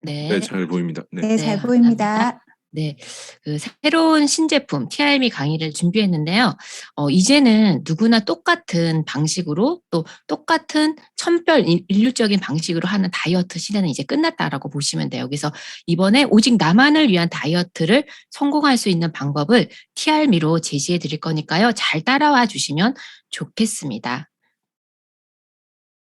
네, 네. 잘 보입니다. 네. 네, 네, 잘 감사합니다. 보입니다. 네. 새로운 신제품 TRM이 강의를 준비했는데요. 이제는 누구나 똑같은 방식으로 또 똑같은 천편일률적인 방식으로 하는 다이어트 시대는 이제 끝났다라고 보시면 돼요. 그래서 이번에 오직 나만을 위한 다이어트를 성공할 수 있는 방법을 TRM으로 제시해 드릴 거니까요. 잘 따라와 주시면 좋겠습니다.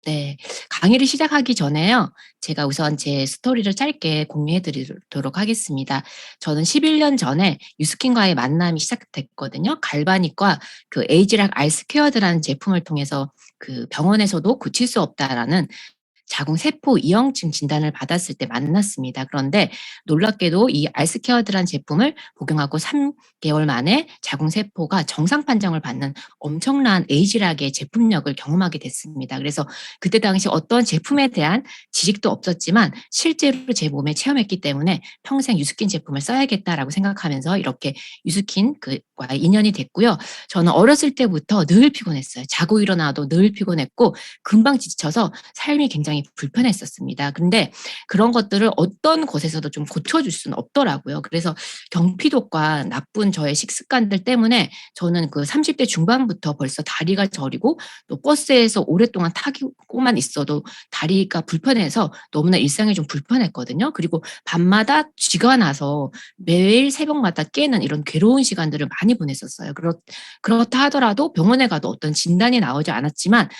네. 강의를 시작하기 전에요. 제가 우선 제 스토리를 짧게 공유해 드리도록 하겠습니다. 저는 11년 전에 유스킨과의 만남이 시작됐거든요. 갈바닉과 그 에이지락 알스퀘어드라는 제품을 통해서 그 병원에서도 고칠 수 없다라는 자궁세포 이형증 진단을 받았을 때 만났습니다. 그런데 놀랍게도 이 알스케어드란 제품을 복용하고 3개월 만에 자궁세포가 정상 판정을 받는 엄청난 에이지락의 제품력을 경험하게 됐습니다. 그래서 그때 당시 어떤 제품에 대한 지식도 없었지만 실제로 제 몸에 체험했기 때문에 평생 유스킨 제품을 써야겠다라고 생각하면서 이렇게 유스킨 과 인연이 됐고요. 저는 어렸을 때부터 늘 피곤했어요. 자고 일어나도 늘 피곤했고 금방 지쳐서 삶이 굉장히 불편했었습니다. 근데 그런 것들을 어떤 곳에서도 좀 고쳐줄 수는 없더라고요. 그래서 경피독과 나쁜 저의 식습관들 때문에 저는 그 30대 중반부터 벌써 다리가 저리고 또 버스에서 오랫동안 타고만 있어도 다리가 불편해서 너무나 일상이 좀 불편했거든요. 그리고 밤마다 쥐가 나서 매일 새벽마다 깨는 이런 괴로운 시간들을 많이 보냈었어요. 그렇다 하더라도 병원에 가도 어떤 진단이 나오지 않았지만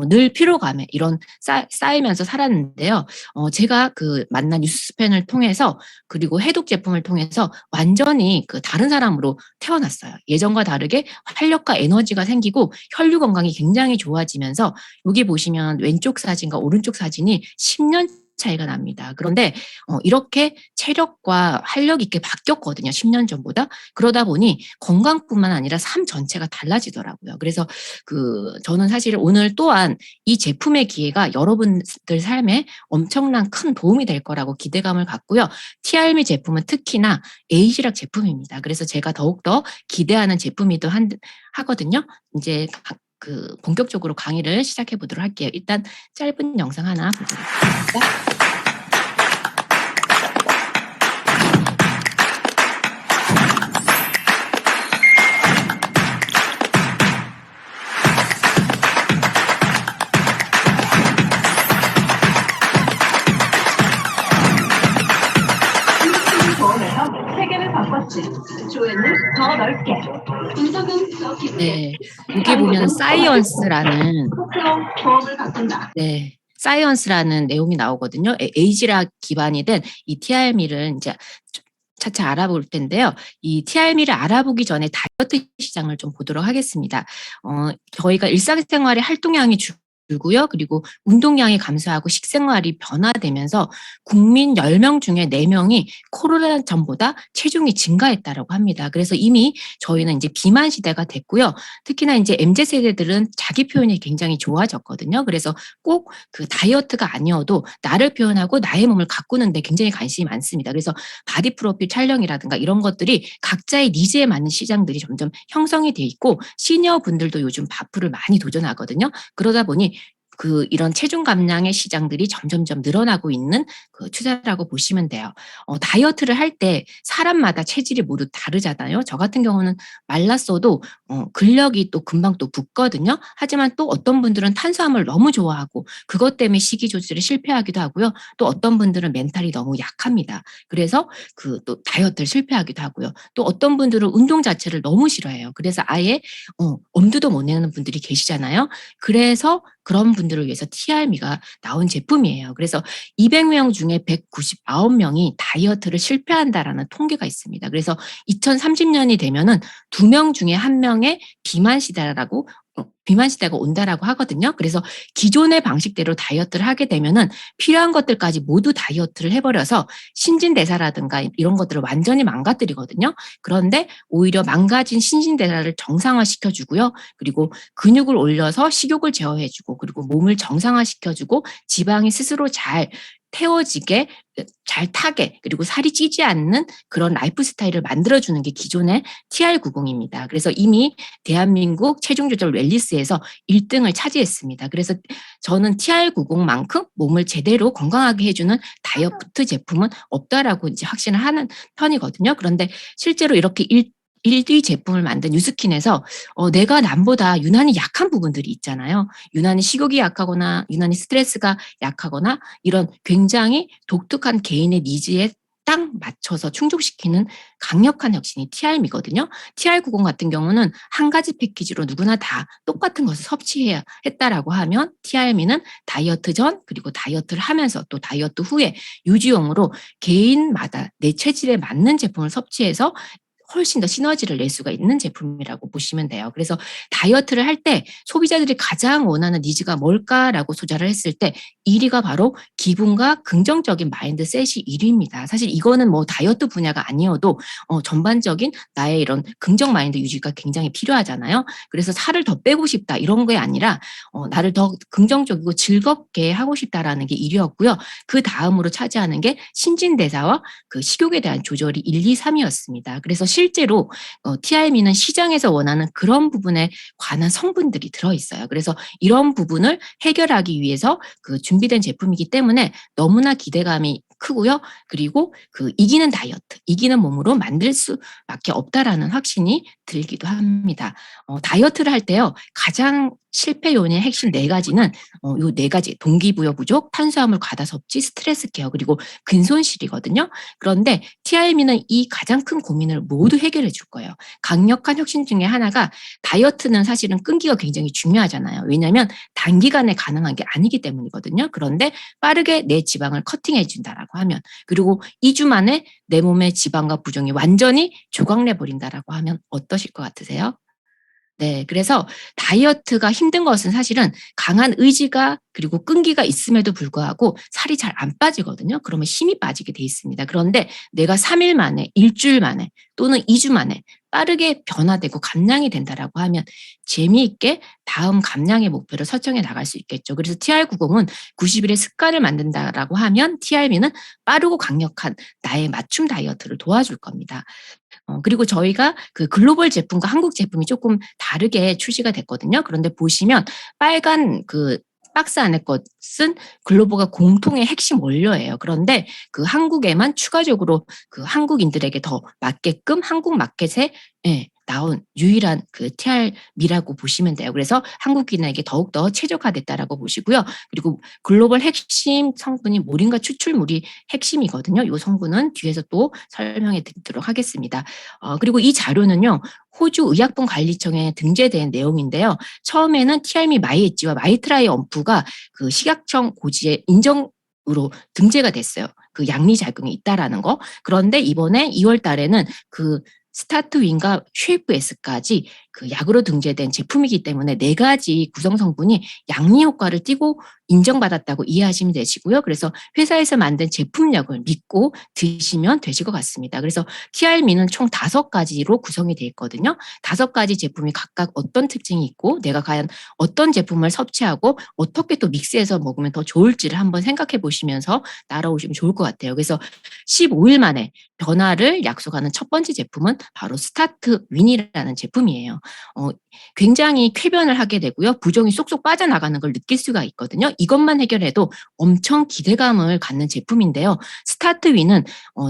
늘 피로감에 이런 쌓이면서 살았는데요. 제가 그 만난 뉴스스펜을 통해서 그리고 해독 제품을 통해서 완전히 그 다른 사람으로 태어났어요. 예전과 다르게 활력과 에너지가 생기고 혈류 건강이 굉장히 좋아지면서 여기 보시면 왼쪽 사진과 오른쪽 사진이 10년 차이가 납니다. 그런데 이렇게 체력과 활력 있게 바뀌었거든요. 10년 전보다. 그러다 보니 건강뿐만 아니라 삶 전체가 달라지더라고요. 그래서 저는 사실 오늘 또한 이 제품의 기회가 여러분들 삶에 엄청난 큰 도움이 될 거라고 기대감을 갖고요. TRM이 제품은 특히나 에이지락 제품입니다. 그래서 제가 더욱더 기대하는 제품이기도 하거든요. 이제 본격적으로 강의를 시작해 보도록 할게요. 일단 짧은 영상 하나 보도록 하겠습니다. 조회는 더 넓게, 분석은 더 깊게. 네, 여기 보면 사이언스라는 네, 사이언스라는 내용이 나오거든요. 에이지락 기반이 된 이 TRM을 이제 차차 알아볼 텐데요. 이 TRM을 알아보기 전에 다이어트 시장을 좀 보도록 하겠습니다. 저희가 일상생활의 활동량이 줄고요. 그리고 운동량이 감소하고 식생활이 변화되면서 국민 10명 중에 4명이 코로나 전보다 체중이 증가했다라고 합니다. 그래서 이미 저희는 이제 비만 시대가 됐고요. 특히나 이제 MZ 세대들은 자기 표현이 굉장히 좋아졌거든요. 그래서 꼭 그 다이어트가 아니어도 나를 표현하고 나의 몸을 가꾸는 데 굉장히 관심이 많습니다. 그래서 바디 프로필 촬영이라든가 이런 것들이 각자의 니즈에 맞는 시장들이 점점 형성이 돼 있고 시니어 분들도 요즘 바프를 많이 도전하거든요. 그러다 보니 이런 체중 감량의 시장들이 점점점 늘어나고 있는 추세라고 보시면 돼요. 다이어트를 할 때 사람마다 체질이 모두 다르잖아요. 저 같은 경우는 말랐어도 근력이 또 금방 또 붙거든요. 하지만 또 어떤 분들은 탄수화물 너무 좋아하고 그것 때문에 식이 조절에 실패하기도 하고요. 또 어떤 분들은 멘탈이 너무 약합니다. 그래서 또 다이어트를 실패하기도 하고요. 또 어떤 분들은 운동 자체를 너무 싫어해요. 그래서 아예 엄두도 못 내는 분들이 계시잖아요. 그래서 그런 분들을 위해서 TRM가 나온 제품이에요. 그래서 200명 중에 199명이 다이어트를 실패한다라는 통계가 있습니다. 그래서 2030년이 되면은 2명 중에 1명의 비만 시대가 온다라고 하거든요. 그래서 기존의 방식대로 다이어트를 하게 되면은 필요한 것들까지 모두 다이어트를 해버려서 신진대사라든가 이런 것들을 완전히 망가뜨리거든요. 그런데 오히려 망가진 신진대사를 정상화시켜주고요. 그리고 근육을 올려서 식욕을 제어해주고 그리고 몸을 정상화시켜주고 지방이 스스로 잘 태워지게 잘 타게 그리고 살이 찌지 않는 그런 라이프 스타일을 만들어주는 게 기존의 TR90입니다. 그래서 이미 대한민국 체중 조절 웰니스에서 1등을 차지했습니다. 그래서 저는 TR90만큼 몸을 제대로 건강하게 해주는 다이어트 제품은 없다라고 이제 확신을 하는 편이거든요. 그런데 실제로 이렇게 1위 제품을 만든 뉴스킨에서 내가 남보다 유난히 약한 부분들이 있잖아요. 유난히 식욕이 약하거나 유난히 스트레스가 약하거나 이런 굉장히 독특한 개인의 니즈에 딱 맞춰서 충족시키는 강력한 혁신이 TRM이거든요. TR90 같은 경우는 한 가지 패키지로 누구나 다 똑같은 것을 섭취해야 했다라고 하면 TRM이는 다이어트 전 그리고 다이어트를 하면서 또 다이어트 후에 유지용으로 개인마다 내 체질에 맞는 제품을 섭취해서 훨씬 더 시너지를 낼 수가 있는 제품이라고 보시면 돼요. 그래서 다이어트를 할 때 소비자들이 가장 원하는 니즈가 뭘까라고 조사를 했을 때 1위가 바로 기분과 긍정적인 마인드셋이 1위입니다. 사실 이거는 뭐 다이어트 분야가 아니어도 전반적인 나의 이런 긍정 마인드 유지가 굉장히 필요하잖아요. 그래서 살을 더 빼고 싶다 이런 게 아니라 나를 더 긍정적이고 즐겁게 하고 싶다라는 게 1위였고요. 그 다음으로 차지하는 게 신진대사와 그 식욕에 대한 조절이 1, 2, 3위였습니다. 그래서 실제로 TRM이는 시장에서 원하는 그런 부분에 관한 성분들이 들어있어요. 그래서 이런 부분을 해결하기 위해서 그 준비된 제품이기 때문에 너무나 기대감이 크고요. 그리고 그 이기는 다이어트, 이기는 몸으로 만들 수밖에 없다라는 확신이 들기도 합니다. 다이어트를 할 때요. 가장 실패 요인의 핵심 4가지는 요 4가지 동기부여 부족, 탄수화물 과다 섭취, 스트레스 케어 그리고 근손실이거든요. 그런데 TRM이는 이 가장 큰 고민을 모두 해결해 줄 거예요. 강력한 혁신 중에 하나가 다이어트는 사실은 끈기가 굉장히 중요하잖아요. 왜냐하면 단기간에 가능한 게 아니기 때문이거든요. 그런데 빠르게 내 지방을 커팅해 준다라고 하면 그리고 2주 만에 내 몸의 지방과 부종이 완전히 조각내 버린다라고 하면 어떠실 것 같으세요? 네. 그래서 다이어트가 힘든 것은 사실은 강한 의지가 그리고 끈기가 있음에도 불구하고 살이 잘 안 빠지거든요. 그러면 힘이 빠지게 돼 있습니다. 그런데 내가 3일 만에, 1주일 만에 또는 2주 만에 빠르게 변화되고 감량이 된다라고 하면 재미있게 다음 감량의 목표를 설정해 나갈 수 있겠죠. 그래서 TR90은 90일의 습관을 만든다라고 하면 TRM이는 빠르고 강력한 나의 맞춤 다이어트를 도와줄 겁니다. 그리고 저희가 그 글로벌 제품과 한국 제품이 조금 다르게 출시가 됐거든요. 그런데 보시면 빨간 그 박스 안에 것은 글로벌과 공통의 핵심 원료예요. 그런데 그 한국에만 추가적으로 그 한국인들에게 더 맞게끔 한국 마켓에 예, 나온 유일한 그 TR미라고 보시면 돼요. 그래서 한국인에게 더욱더 최적화됐다라고 보시고요. 그리고 글로벌 핵심 성분이 모링가 추출물이 핵심이거든요. 이 성분은 뒤에서 또 설명해 드리도록 하겠습니다. 그리고 이 자료는요. 호주 의약품관리청에 등재된 내용인데요. 처음에는 TR미 마이엣지와 마이트라이 엄프가 그 식약청 고지에 인정으로 등재가 됐어요. 그 양리작용이 있다라는 거. 그런데 이번에 2월 달에는 그 스타트윈과 쉐이프S까지 그 약으로 등재된 제품이기 때문에 4가지 구성 성분이 양리 효과를 띠고 인정받았다고 이해하시면 되시고요. 그래서 회사에서 만든 제품력을 믿고 드시면 되실 것 같습니다. 그래서 TR미는 총 5가지로 구성이 되어 있거든요. 5가지 제품이 각각 어떤 특징이 있고 내가 과연 어떤 제품을 섭취하고 어떻게 또 믹스해서 먹으면 더 좋을지를 한번 생각해 보시면서 따라오시면 좋을 것 같아요. 그래서 15일 만에 변화를 약속하는 첫 번째 제품은 바로 스타트 윈이라는 제품이에요. 굉장히 쾌변을 하게 되고요. 부종이 쏙쏙 빠져나가는 걸 느낄 수가 있거든요. 이것만 해결해도 엄청 기대감을 갖는 제품인데요. 스타트 윈은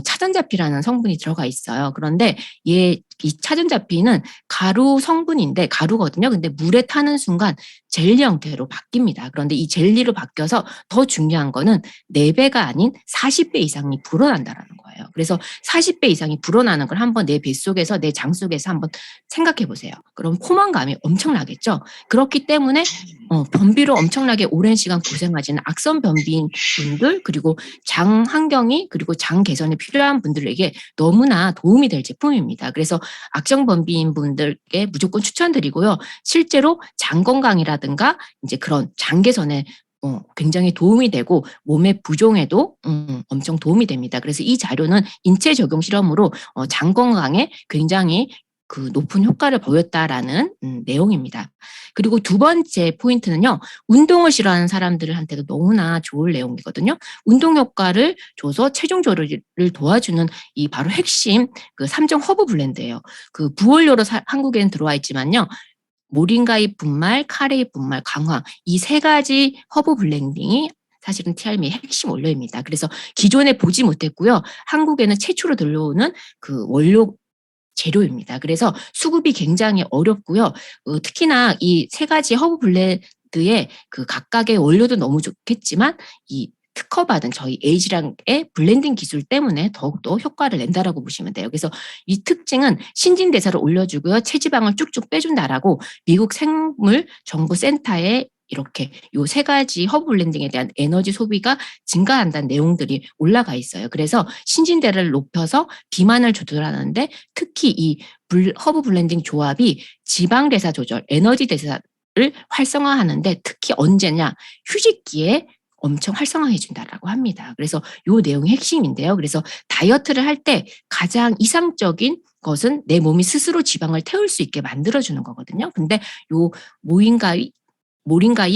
차전자피라는 성분이 들어가 있어요. 그런데 이 차전자피는 가루 성분인데 가루거든요. 근데 물에 타는 순간 젤리 형태로 바뀝니다. 그런데 이 젤리로 바뀌어서 더 중요한 거는 4배가 아닌 40배 이상이 불어난다라는 거예요. 그래서 40배 이상이 불어나는 걸 한번 내 뱃속에서 내 장 속에서 한번 생각해 보세요. 그럼 포만감이 엄청나겠죠. 그렇기 때문에 변비로 엄청나게 오랜 시간 고생하시는 악성 변비인 분들 그리고 장 환경이 그리고 장 개선이 필요한 분들에게 너무나 도움이 될 제품입니다. 그래서 악성 변비인 분들께 무조건 추천드리고요. 실제로 장 건강이라든가 이제 그런 장 개선에 굉장히 도움이 되고 몸의 부종에도 엄청 도움이 됩니다. 그래서 이 자료는 인체 적용 실험으로 장 건강에 굉장히 그 높은 효과를 보였다라는 내용입니다. 그리고 두 번째 포인트는요. 운동을 싫어하는 사람들한테도 너무나 좋을 내용이거든요. 운동 효과를 줘서 체중 조절을 도와주는 이 바로 핵심 그 3종 허브 블렌드예요. 그 부원료로 한국에는 들어와 있지만요. 모링가잎 분말, 카레잎 분말, 강황 이 세 가지 허브 블렌딩이 사실은 티알미의 핵심 원료입니다. 그래서 기존에 보지 못했고요. 한국에는 최초로 들려오는 그 원료 재료입니다. 그래서 수급이 굉장히 어렵고요. 특히나 이 세 가지 허브 블렌드의 그 각각의 원료도 너무 좋겠지만 이 특허받은 저희 에이지랑의 블렌딩 기술 때문에 더욱더 효과를 낸다라고 보시면 돼요. 그래서 이 특징은 신진대사를 올려주고요. 체지방을 쭉쭉 빼준다라고 미국 생물정보센터에 이렇게 요 세 가지 허브 블렌딩에 대한 에너지 소비가 증가한다는 내용들이 올라가 있어요. 그래서 신진대사를 높여서 비만을 조절하는데 특히 이 허브 블렌딩 조합이 지방 대사 조절, 에너지 대사를 활성화하는데 특히 언제냐? 휴식기에 엄청 활성화해 준다라고 합니다. 그래서 요 내용이 핵심인데요. 그래서 다이어트를 할 때 가장 이상적인 것은 내 몸이 스스로 지방을 태울 수 있게 만들어 주는 거거든요. 근데 요 모링가잎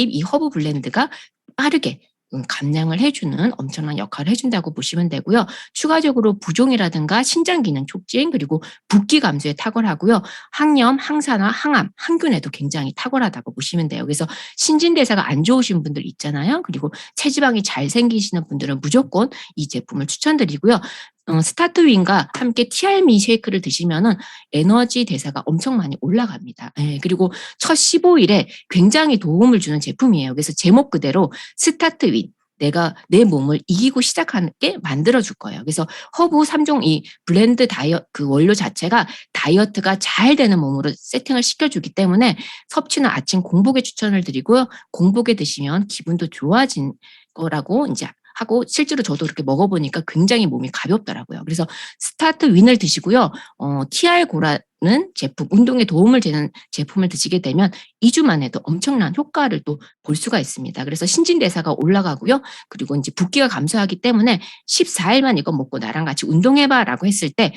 이 허브 블렌드가 빠르게 감량을 해주는 엄청난 역할을 해준다고 보시면 되고요. 추가적으로 부종이라든가 신장 기능 촉진 그리고 붓기 감소에 탁월하고요. 항염, 항산화, 항암, 항균에도 굉장히 탁월하다고 보시면 돼요. 그래서 신진대사가 안 좋으신 분들 있잖아요. 그리고 체지방이 잘 생기시는 분들은 무조건 이 제품을 추천드리고요. 스타트윈과 함께 티알미 쉐이크를 드시면은 에너지 대사가 엄청 많이 올라갑니다. 예, 그리고 첫 15일에 굉장히 도움을 주는 제품이에요. 그래서 제목 그대로 스타트윈. 내가 내 몸을 이기고 시작하게 만들어줄 거예요. 그래서 허브 3종 이 블렌드 그 원료 자체가 다이어트가 잘 되는 몸으로 세팅을 시켜주기 때문에 섭취는 아침 공복에 추천을 드리고요. 공복에 드시면 기분도 좋아진 거라고 이제 하고 실제로 저도 그렇게 먹어보니까 굉장히 몸이 가볍더라고요. 그래서 스타트 윈을 드시고요. TR고라는 제품, 운동에 도움을 되는 제품을 드시게 되면 2주 만에도 엄청난 효과를 또 볼 수가 있습니다. 그래서 신진대사가 올라가고요. 그리고 이제 붓기가 감소하기 때문에 14일만 이거 먹고 나랑 같이 운동해봐라고 했을 때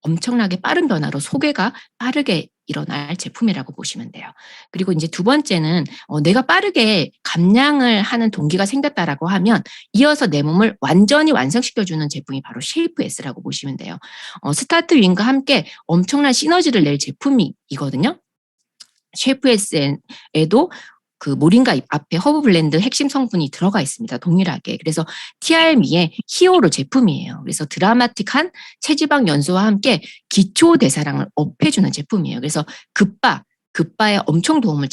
엄청나게 빠른 변화로 소개가 빠르게 일어날 제품이라고 보시면 돼요. 그리고 이제 두 번째는 내가 빠르게 감량을 하는 동기가 생겼다라고 하면 이어서 내 몸을 완전히 완성시켜주는 제품이 바로 쉐이프 S라고 보시면 돼요. 스타트 윈과 함께 엄청난 시너지를 낼 제품이거든요. 쉐이프 S에도 그 모링가잎 앞에 허브 블렌드 핵심 성분이 들어가 있습니다. 동일하게. 그래서 TRM의 히어로 제품이에요. 그래서 드라마틱한 체지방 연소와 함께 기초 대사량을 업해주는 제품이에요. 그래서 급바에 엄청 도움을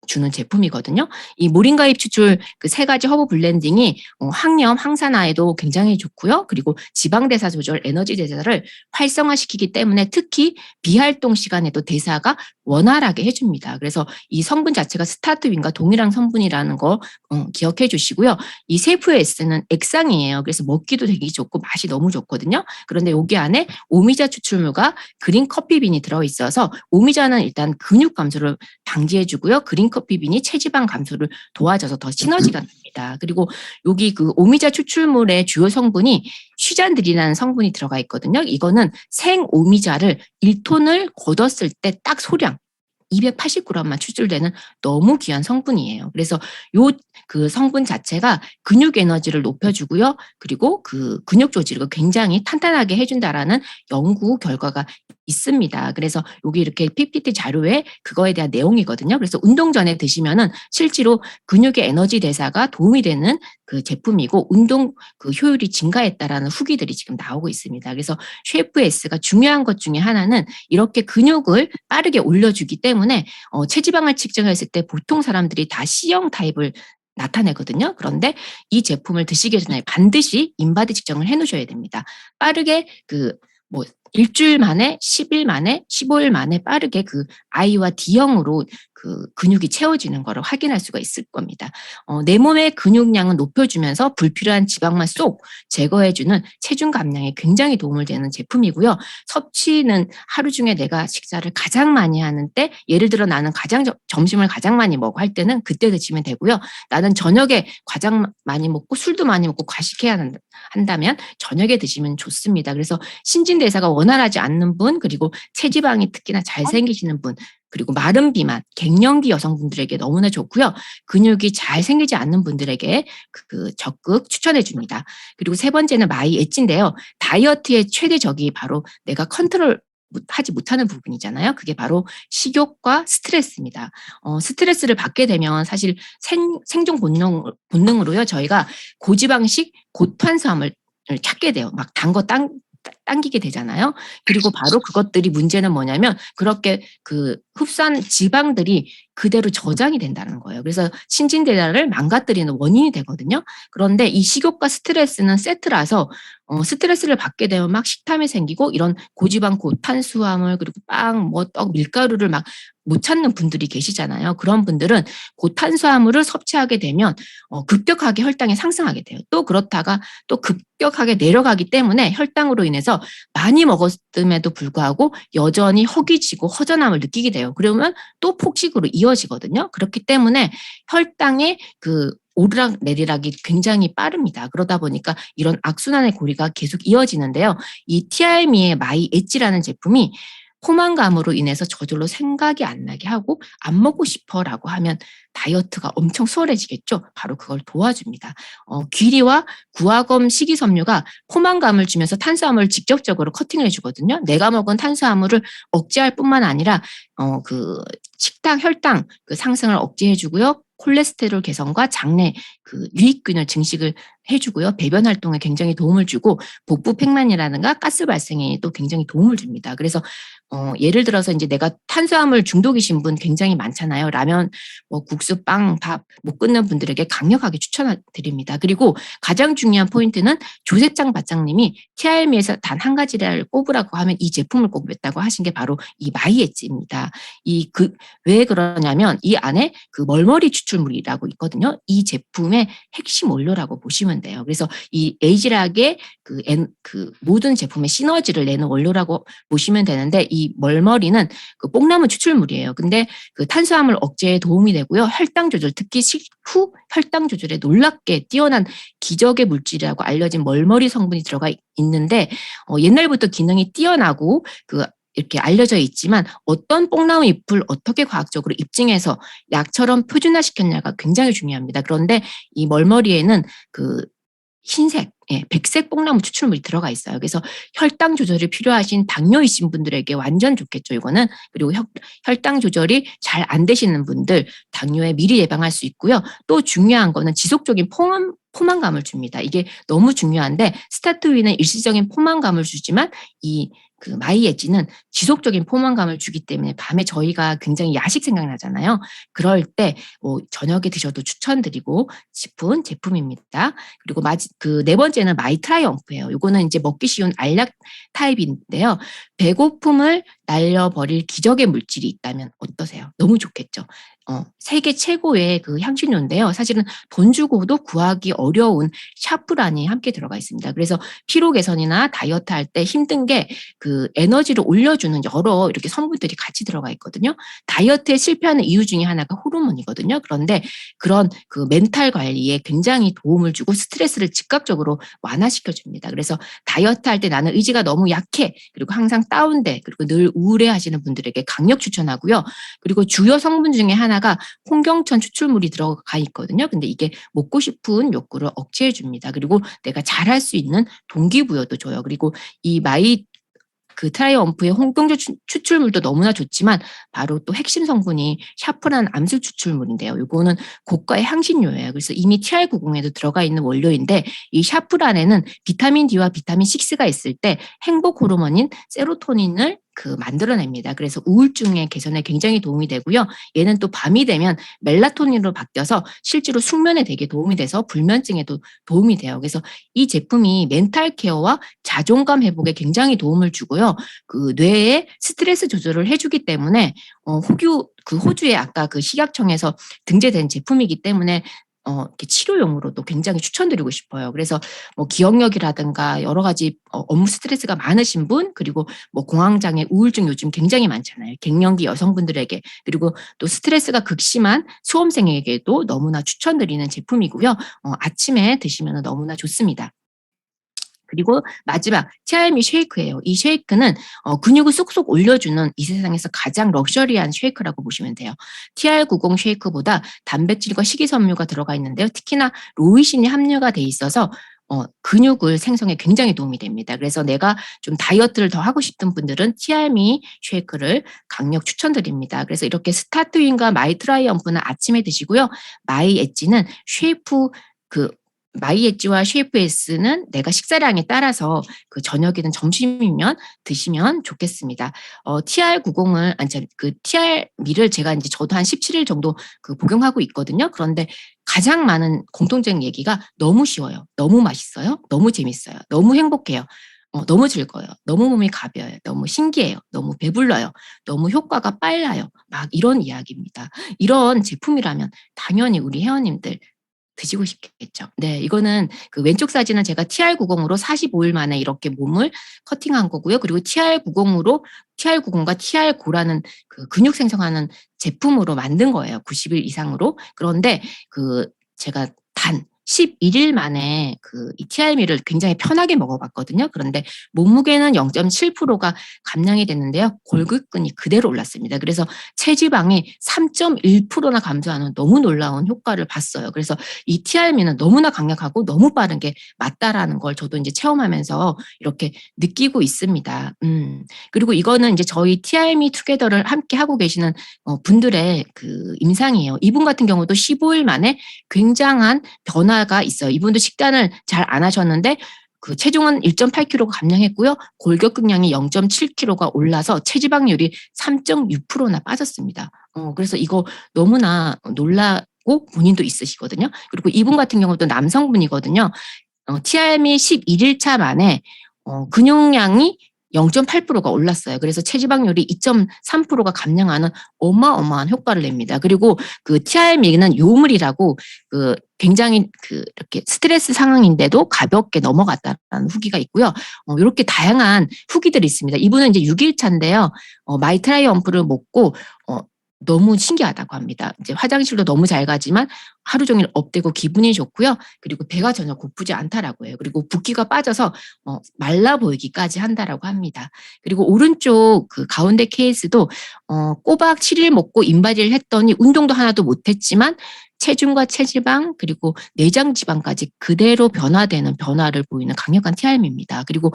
주는 제품이거든요. 이 모링가잎 추출 그 세 가지 허브 블렌딩이 항염, 항산화에도 굉장히 좋고요. 그리고 지방 대사 조절, 에너지 대사를 활성화시키기 때문에 특히 비활동 시간에도 대사가 원활하게 해줍니다. 그래서 이 성분 자체가 스타트윈과 동일한 성분이라는 거 기억해 주시고요. 이 세프 S는 액상이에요. 그래서 먹기도 되게 좋고 맛이 너무 좋거든요. 그런데 여기 안에 오미자 추출물과 그린 커피빈이 들어있어서 오미자는 일단 근육 감소를 방지해주고요. 그린 커피빈이 체지방 감소를 도와줘서 더 시너지가 납니다. 그리고 여기 그 오미자 추출물의 주요 성분이 쉬잔들이라는 성분이 들어가 있거든요. 이거는 생 오미자를 1톤을 걷었을 때 딱 소량 280g만 추출되는 너무 귀한 성분이에요. 그래서 요 그 성분 자체가 근육 에너지를 높여주고요. 그리고 그 근육 조직을 굉장히 탄탄하게 해준다라는 연구 결과가 있습니다. 그래서 여기 이렇게 PPT 자료에 그거에 대한 내용이거든요. 그래서 운동 전에 드시면은 실제로 근육의 에너지 대사가 도움이 되는 그 제품이고 운동 그 효율이 증가했다라는 후기들이 지금 나오고 있습니다. 그래서 쉐이프 S가 중요한 것 중에 하나는 이렇게 근육을 빠르게 올려주기 때문에 체지방을 측정했을 때 보통 사람들이 다 C형 타입을 나타내거든요. 그런데 이 제품을 드시기 전에 반드시 인바디 측정을 해 놓으셔야 됩니다. 빠르게 뭐 일주일 만에, 10일 만에, 15일 만에 빠르게 그 I와 D형으로 그 근육이 채워지는 거를 확인할 수가 있을 겁니다. 내 몸의 근육량은 높여주면서 불필요한 지방만 쏙 제거해주는 체중 감량에 굉장히 도움을 되는 제품이고요. 섭취는 하루 중에 내가 식사를 가장 많이 하는 때, 예를 들어 나는 점심을 가장 많이 먹어 할 때는 그때 드시면 되고요. 나는 저녁에 가장 많이 먹고 술도 많이 먹고 과식해야 한다면 저녁에 드시면 좋습니다. 그래서 신진대사가 원활하지 않는 분, 그리고 체지방이 특히나 잘 생기시는 분, 그리고 마른 비만, 갱년기 여성분들에게 너무나 좋고요. 근육이 잘 생기지 않는 분들에게 적극 추천해 줍니다. 그리고 세 번째는 마이 엣지인데요. 다이어트의 최대 적이 바로 내가 컨트롤 하지 못하는 부분이잖아요. 그게 바로 식욕과 스트레스입니다. 스트레스를 받게 되면 사실 생존 본능으로요. 저희가 고지방식, 고탄수화물 찾게 돼요. 막 단 거 당기게 되잖아요. 그리고 바로 그것들이 문제는 뭐냐면 그렇게 흡수한 지방들이 그대로 저장이 된다는 거예요. 그래서 신진대사를 망가뜨리는 원인이 되거든요. 그런데 이 식욕과 스트레스는 세트라서 스트레스를 받게 되면 막 식탐이 생기고 이런 고지방, 고탄수화물 그리고 빵, 뭐 떡, 밀가루를 막 못 찾는 분들이 계시잖아요. 그런 분들은 고탄수화물을 섭취하게 되면 급격하게 혈당이 상승하게 돼요. 또 그렇다가 또 급격하게 내려가기 때문에 혈당으로 인해서 많이 먹었음에도 불구하고 여전히 허기지고 허전함을 느끼게 돼요. 그러면 또 폭식으로 이어지거든요. 그렇기 때문에 혈당의 오르락 내리락이 굉장히 빠릅니다. 그러다 보니까 이런 악순환의 고리가 계속 이어지는데요. 이 티알미의 마이 엣지라는 제품이 포만감으로 인해서 저절로 생각이 안 나게 하고 안 먹고 싶어라고 하면 다이어트가 엄청 수월해지겠죠. 바로 그걸 도와줍니다. 귀리와 구화검 식이섬유가 포만감을 주면서 탄수화물을 직접적으로 커팅을 해주거든요. 내가 먹은 탄수화물을 억제할 뿐만 아니라 식당 혈당 상승을 억제해주고요. 콜레스테롤 개선과 장내 유익균을 증식을 해주고요. 배변 활동에 굉장히 도움을 주고 복부 팽만이라든가 가스 발생에 또 굉장히 도움을 줍니다. 그래서 예를 들어서 이제 내가 탄수화물 중독이신 분 굉장히 많잖아요. 라면, 뭐 국수, 빵, 밥 못 끊는 분들에게 강력하게 추천드립니다. 그리고 가장 중요한 포인트는 조세장 바장님이 TRM에서 단 한 가지를 꼽으라고 하면 이 제품을 꼽았다고 하신 게 바로 이 마이 엣지입니다. 왜 그러냐면 이 안에 멀머리 추출물이라고 있거든요. 이 제품의 핵심 원료라고 보시면 돼요. 그래서 이 에이지락의 모든 제품의 시너지를 내는 원료라고 보시면 되는데 이 멀머리는 뽕나무 추출물이에요. 근데 탄수화물 억제에 도움이 되고요. 혈당 조절, 특히 식후 혈당 조절에 놀랍게 뛰어난 기적의 물질이라고 알려진 멀머리 성분이 들어가 있는데 옛날부터 기능이 뛰어나고 이렇게 알려져 있지만 어떤 뽕나무 잎을 어떻게 과학적으로 입증해서 약처럼 표준화시켰냐가 굉장히 중요합니다. 그런데 이 멀머리에는 흰색, 백색 뽕나무 추출물이 들어가 있어요. 그래서 혈당 조절이 필요하신 당뇨이신 분들에게 완전 좋겠죠, 이거는. 그리고 혈당 조절이 잘 안 되시는 분들 당뇨에 미리 예방할 수 있고요. 또 중요한 거는 지속적인 포만감을 줍니다. 이게 너무 중요한데 스타트 후에는 일시적인 포만감을 주지만 마이 엣지는 지속적인 포만감을 주기 때문에 밤에 저희가 굉장히 야식 생각나잖아요. 그럴 때 저녁에 드셔도 추천드리고 싶은 제품입니다. 그리고 네 번째는 마이 트라이엄프예요. 이거는 이제 먹기 쉬운 알약 타입인데요. 배고픔을 날려버릴 기적의 물질이 있다면 어떠세요? 너무 좋겠죠. 세계 최고의 향신료인데요. 사실은 돈 주고도 구하기 어려운 샤프란이 함께 들어가 있습니다. 그래서 피로 개선이나 다이어트 할 때 힘든 게 에너지를 올려주는 여러 이렇게 성분들이 같이 들어가 있거든요. 다이어트에 실패하는 이유 중에 하나가 호르몬이거든요. 그런데 그런 멘탈 관리에 굉장히 도움을 주고 스트레스를 즉각적으로 완화시켜 줍니다. 그래서 다이어트 할 때 나는 의지가 너무 약해. 그리고 항상 다운돼. 그리고 늘 우울해 하시는 분들에게 강력 추천하고요. 그리고 주요 성분 중에 하나가 홍경천 추출물이 들어가 있거든요. 근데 이게 먹고 싶은 욕구를 억제해 줍니다. 그리고 내가 잘할 수 있는 동기부여도 줘요. 그리고 이 마이 트라이엄프의 홍경천 추출물도 너무나 좋지만 바로 또 핵심 성분이 샤프란 암술 추출물인데요. 이거는 고가의 향신료예요. 그래서 이미 TR90에도 들어가 있는 원료인데 이 샤프란에는 비타민 D와 비타민 6가 있을 때 행복 호르몬인 세로토닌을 만들어냅니다. 그래서 우울증의 개선에 굉장히 도움이 되고요. 얘는 또 밤이 되면 멜라토닌으로 바뀌어서 실제로 숙면에 되게 도움이 돼서 불면증에도 도움이 돼요. 그래서 이 제품이 멘탈 케어와 자존감 회복에 굉장히 도움을 주고요. 뇌의 스트레스 조절을 해주기 때문에 호주의 아까 식약청에서 등재된 제품이기 때문에 이렇게 치료용으로도 굉장히 추천드리고 싶어요. 그래서 뭐 기억력이라든가 여러 가지 업무 스트레스가 많으신 분, 그리고 뭐 공황장애, 우울증 요즘 굉장히 많잖아요. 갱년기 여성분들에게, 그리고 또 스트레스가 극심한 수험생에게도 너무나 추천드리는 제품이고요. 아침에 드시면 너무나 좋습니다. 그리고 마지막 티알미 쉐이크예요. 이 쉐이크는 근육을 쏙쏙 올려주는 이 세상에서 가장 럭셔리한 쉐이크라고 보시면 돼요. TR90 쉐이크보다 단백질과 식이섬유가 들어가 있는데요. 특히나 로이신이 함유가 돼 있어서 근육을 생성에 굉장히 도움이 됩니다. 그래서 내가 좀 다이어트를 더 하고 싶은 분들은 티알미 쉐이크를 강력 추천드립니다. 그래서 이렇게 스타트윈과 마이 트라이엄프는 아침에 드시고요. 마이 엣지는 쉐이프 그 마이 엣지와 쉐이프 S는 내가 식사량에 따라서 그 저녁이든 점심이면 드시면 좋겠습니다. TR90을 그 TR미를 제가 이제 저도 한 17일 정도 그 복용하고 있거든요. 그런데 가장 많은 공통적인 얘기가 너무 쉬워요. 너무 맛있어요. 너무 재밌어요. 너무 행복해요. 너무 즐거워요. 너무 몸이 가벼워요. 너무 신기해요. 너무 배불러요. 너무 효과가 빨라요. 막 이런 이야기입니다. 이런 제품이라면 당연히 우리 회원님들 드시고 싶겠죠. 네, 이거는 그 왼쪽 사진은 제가 TR90으로 45일 만에 이렇게 몸을 커팅한 거고요. 그리고 TR90과 TR고라는 그 근육 생성하는 제품으로 만든 거예요. 90일 이상으로. 그런데 그 제가 단 11일 만에 그 이 TR미를 굉장히 편하게 먹어봤거든요. 그런데 몸무게는 0.7%가 감량이 됐는데요. 골격근이 그대로 올랐습니다. 그래서 체지방이 3.1%나 감소하는 너무 놀라운 효과를 봤어요. 그래서 이 TR미는 너무나 강력하고 너무 빠른 게 맞다라는 걸 저도 이제 체험하면서 이렇게 느끼고 있습니다. 그리고 이거는 이제 저희 TR미 투게더를 함께 하고 계시는 분들의 그 임상이에요. 이분 같은 경우도 15일 만에 굉장한 변화가 있어요. 이분도 식단을 잘 안 하셨는데 그 체중은 1.8kg가 감량했고요. 골격근량이 0.7kg가 올라서 체지방률이 3.6%나 빠졌습니다. 그래서 이거 너무나 놀라고 본인도 있으시거든요. 그리고 이분 같은 경우도 남성분이거든요. TR미 11일차 만에 근육량이 0.8%가 올랐어요. 그래서 체지방률이 2.3%가 감량하는 어마어마한 효과를 냅니다. 그리고 그 TR미는 요물이라고 그 굉장히 그 이렇게 스트레스 상황인데도 가볍게 넘어갔다라는 후기가 있고요. 이렇게 다양한 후기들이 있습니다. 이분은 이제 6일차인데요. 마이트라이 엄프를 먹고 너무 신기하다고 합니다. 이제 화장실도 너무 잘 가지만 하루 종일 업되고 기분이 좋고요. 그리고 배가 전혀 고프지 않다라고 해요. 그리고 붓기가 빠져서 말라 보이기까지 한다라고 합니다. 그리고 오른쪽 그 가운데 케이스도 꼬박 7일 먹고 인바디를 했더니 운동도 하나도 못했지만 체중과 체지방 그리고 내장 지방까지 그대로 변화되는 변화를 보이는 강력한 TRM입니다. 그리고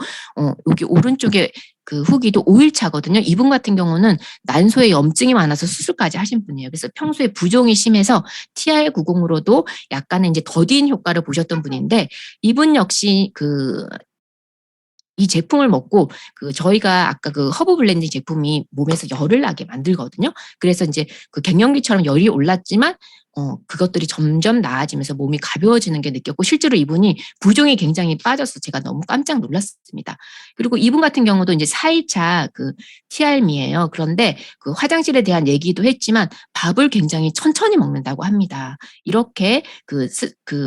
여기 오른쪽에 그 후기도 5일 차거든요. 이분 같은 경우는 난소에 염증이 많아서 수술까지 하신 분이에요. 그래서 평소에 부종이 심해서 TR90으로도 약간의 이제 더딘 효과를 보셨던 분인데 이분 역시 이 제품을 먹고 그 저희가 아까 그 허브 블렌딩 제품이 몸에서 열을 나게 만들거든요. 그래서 이제 그 갱년기처럼 열이 올랐지만 그것들이 점점 나아지면서 몸이 가벼워지는 게 느꼈고 실제로 이분이 부종이 굉장히 빠져서 제가 너무 깜짝 놀랐습니다. 그리고 이분 같은 경우도 이제 4일차 그 TR미예요. 그런데 그 화장실에 대한 얘기도 했지만 밥을 굉장히 천천히 먹는다고 합니다. 이렇게 그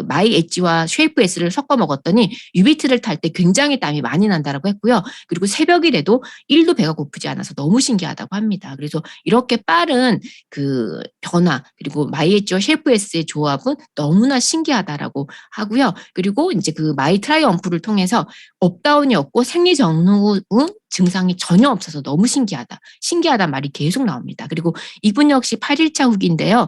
마이 엣지와 쉐이프 S를 섞어 먹었더니 UBT를 탈 때 굉장히 땀이 많이 난다라고 했고요. 그리고 새벽이라도 1도 배가 고프지 않아서 너무 신기하다고 합니다. 그래서 이렇게 빠른 그 변화 그리고 마이 엣지와 쉐이프 S의 조합은 너무나 신기하다라고 하고요. 그리고 이제 그 마이 트라이엄프를 통해서 업다운이 없고 생리정후 증상이 전혀 없어서 너무 신기하다. 신기하단 말이 계속 나옵니다. 그리고 이분 역시 8일차 후기인데요.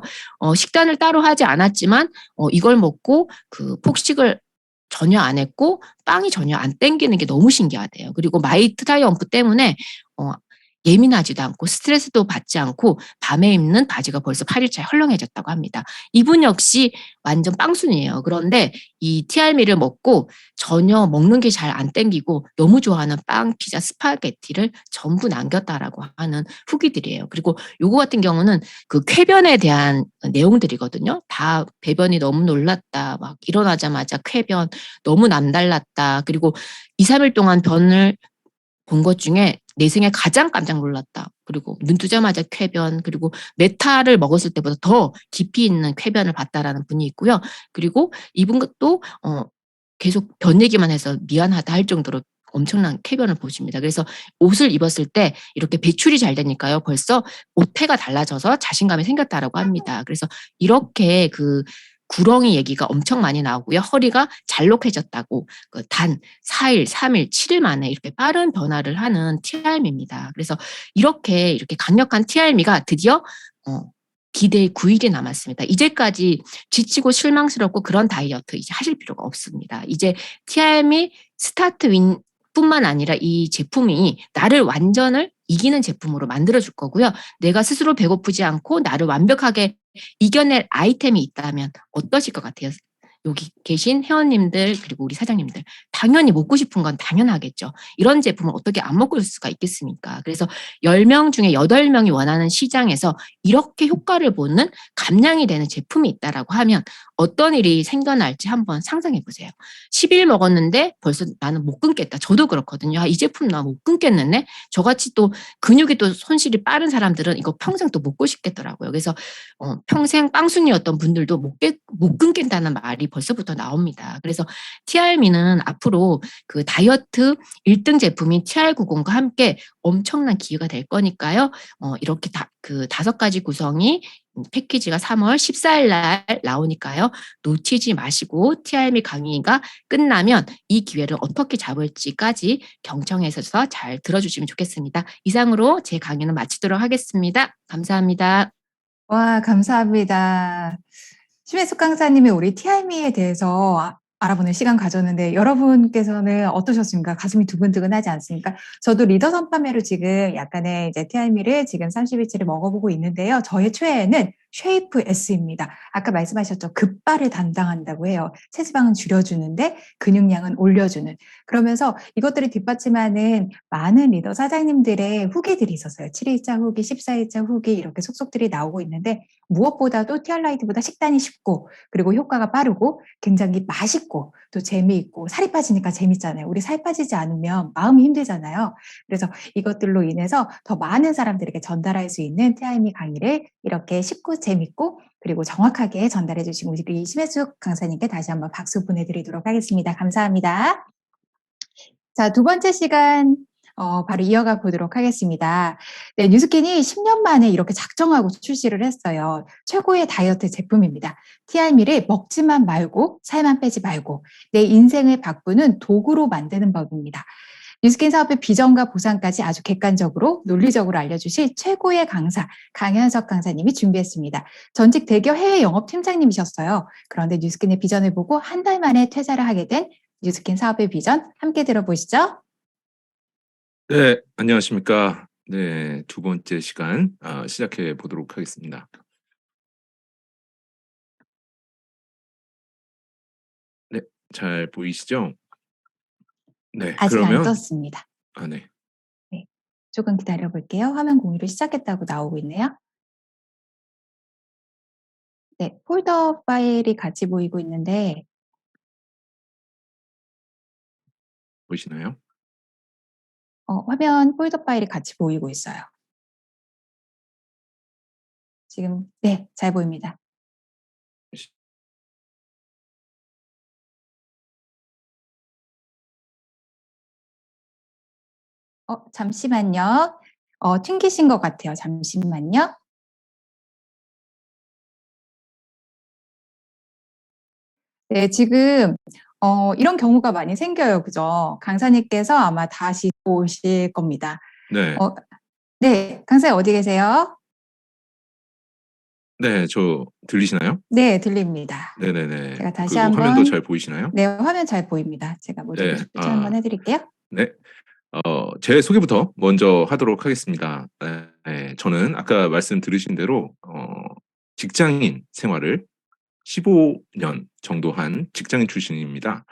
식단을 따로 하지 않았지만 이걸 먹고 그 폭식을 전혀 안 했고 빵이 전혀 안 땡기는 게 너무 신기하대요. 그리고 마이 트라이엄프 때문에 예민하지도 않고 스트레스도 받지 않고 밤에 입는 바지가 벌써 8일차에 헐렁해졌다고 합니다. 이분 역시 완전 빵순이에요. 그런데 이 TR미를 먹고 전혀 먹는 게 잘 안 땡기고 너무 좋아하는 빵, 피자, 스파게티를 전부 남겼다라고 하는 후기들이에요. 그리고 요거 같은 경우는 그 쾌변에 대한 내용들이거든요. 다 배변이 너무 놀랐다. 막 일어나자마자 쾌변 너무 남달랐다. 그리고 2, 3일 동안 변을 본 것 중에 내 생에 가장 깜짝 놀랐다. 그리고 눈 뜨자마자 쾌변, 그리고 메타를 먹었을 때보다 더 깊이 있는 쾌변을 봤다라는 분이 있고요. 그리고 이분 것도 계속 변 얘기만 해서 미안하다 할 정도로 엄청난 쾌변을 보십니다. 그래서 옷을 입었을 때 이렇게 배출이 잘 되니까요. 벌써 옷태가 달라져서 자신감이 생겼다라고 합니다. 그래서 이렇게 그 구렁이 얘기가 엄청 많이 나오고요. 허리가 잘록해졌다고 단 4일, 3일, 7일 만에 이렇게 빠른 변화를 하는 TRM입니다. 그래서 이렇게 강력한 TRM이가 드디어 기대의 9일이 남았습니다. 이제까지 지치고 실망스럽고 그런 다이어트 이제 하실 필요가 없습니다. 이제 TRM이 스타트 윈 뿐만 아니라 이 제품이 나를 완전을 이기는 제품으로 만들어줄 거고요. 내가 스스로 배고프지 않고 나를 완벽하게 이겨낼 아이템이 있다면 어떠실 것 같아요? 여기 계신 회원님들 그리고 우리 사장님들 당연히 먹고 싶은 건 당연하겠죠. 이런 제품을 어떻게 안 먹을 수가 있겠습니까? 그래서 10명 중에 8명이 원하는 시장에서 이렇게 효과를 보는 감량이 되는 제품이 있다라고 하면 어떤 일이 생겨날지 한번 상상해 보세요. 10일 먹었는데 벌써 나는 못 끊겠다. 저도 그렇거든요. 이 제품 나 못 끊겠는데 저같이 또 근육이 또 손실이 빠른 사람들은 이거 평생 또 먹고 싶겠더라고요. 그래서 평생 빵순이였던 분들도 못 끊겠다는 말이 벌써부터 나옵니다. 그래서 TRM이는 앞으로 그 다이어트 1등 제품인 TR90과 함께 엄청난 기회가 될 거니까요. 이렇게 그 5가지 구성이 패키지가 3월 14일 날 나오니까요. 놓치지 마시고 TRM 강의가 끝나면 이 기회를 어떻게 잡을지까지 경청해서 잘 들어주시면 좋겠습니다. 이상으로 제 강의는 마치도록 하겠습니다. 감사합니다. 와, 감사합니다. 심혜숙 강사님이 우리 TRM에 대해서 알아보는 시간 가졌는데 여러분께서는 어떠셨습니까? 가슴이 두근두근하지 않습니까? 저도 리더 선파매로 지금 약간의 이제 TRM를 지금 30일치를 먹어보고 있는데요. 저의 최애는 쉐이프 S입니다. 아까 말씀하셨죠. 급발을 담당한다고 해요. 체지방은 줄여주는데 근육량은 올려주는. 그러면서 이것들을 뒷받침하는 많은 리더 사장님들의 후기들이 있었어요. 7일차 후기, 14일차 후기 이렇게 속속들이 나오고 있는데 무엇보다도 TR라이트보다 식단이 쉽고 그리고 효과가 빠르고 굉장히 맛있고 또 재미있고 살이 빠지니까 재밌잖아요. 우리 살 빠지지 않으면 마음이 힘들잖아요. 그래서 이것들로 인해서 더 많은 사람들에게 전달할 수 있는 TIME 강의를 이렇게 쉽고 재밌고 그리고 정확하게 전달해 주신 우리 심혜숙 강사님께 다시 한번 박수 보내드리도록 하겠습니다. 감사합니다. 자, 두 번째 시간 바로 이어가 보도록 하겠습니다. 네, 뉴스킨이 10년 만에 이렇게 작정하고 출시를 했어요. 최고의 다이어트 제품입니다. TRM를 먹지만 말고 살만 빼지 말고 내 인생을 바꾸는 도구로 만드는 법입니다. 뉴스킨 사업의 비전과 보상까지 아주 객관적으로 논리적으로 알려주실 최고의 강사 강현석 강사님이 준비했습니다. 전직 대기업 해외 영업팀장님이셨어요. 그런데 뉴스킨의 비전을 보고 한 달 만에 퇴사를 하게 된 뉴스킨 사업의 비전 함께 들어보시죠. 네, 안녕하십니까. 네, 두 번째 시간 시작해 보도록 하겠습니다. 네, 잘 보이시죠? 네, 아직 안 그러면 떴습니다. 네. 네, 조금 기다려 볼게요. 화면 공유를 시작했다고 나오고 있네요. 네, 폴더 파일이 같이 보이고 있는데 보이시나요? 화면 폴더 파일이 같이 보이고 있어요. 지금 네, 잘 보입니다. 잠시만요. 튕기신 것 같아요. 잠시만요. 네, 지금 이런 경우가 많이 생겨요. 그죠? 강사님께서 아마 다시 오실 겁니다. 네. 네, 강사님 어디 계세요? 네, 저 들리시나요? 네, 들립니다. 네네네. 제가 다시 그리고 한번 화면도 잘 보이시나요? 네, 화면 잘 보입니다. 제가 모두 네, 스위치 한번 해드릴게요. 네. 제 소개부터 먼저 하도록 하겠습니다. 네, 저는 아까 말씀 들으신 대로 직장인 생활을 15년 정도 한 직장인 출신입니다.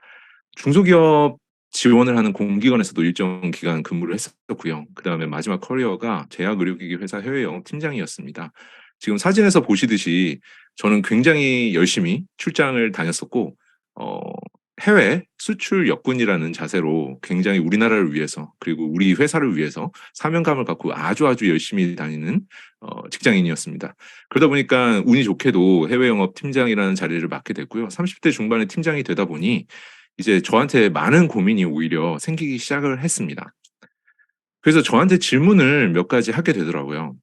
중소기업 지원을 하는 공기관에서도 일정 기간 근무를 했었고요. 그다음에 마지막 커리어가 제약의료기기 회사 해외 영업 팀장이었습니다. 지금 사진에서 보시듯이 저는 굉장히 열심히 출장을 다녔었고 해외 수출 역군이라는 자세로 굉장히 우리나라를 위해서 그리고 우리 회사를 위해서 사명감을 갖고 아주 열심히 다니는 직장인이었습니다. 그러다 보니까 운이 좋게도 해외 영업 팀장이라는 자리를 맡게 됐고요. 30대 중반에 팀장이 되다 보니 이제 저한테 많은 고민이 오히려 생기기 시작을 했습니다. 그래서 저한테 질문을 몇 가지 하게 되더라고요.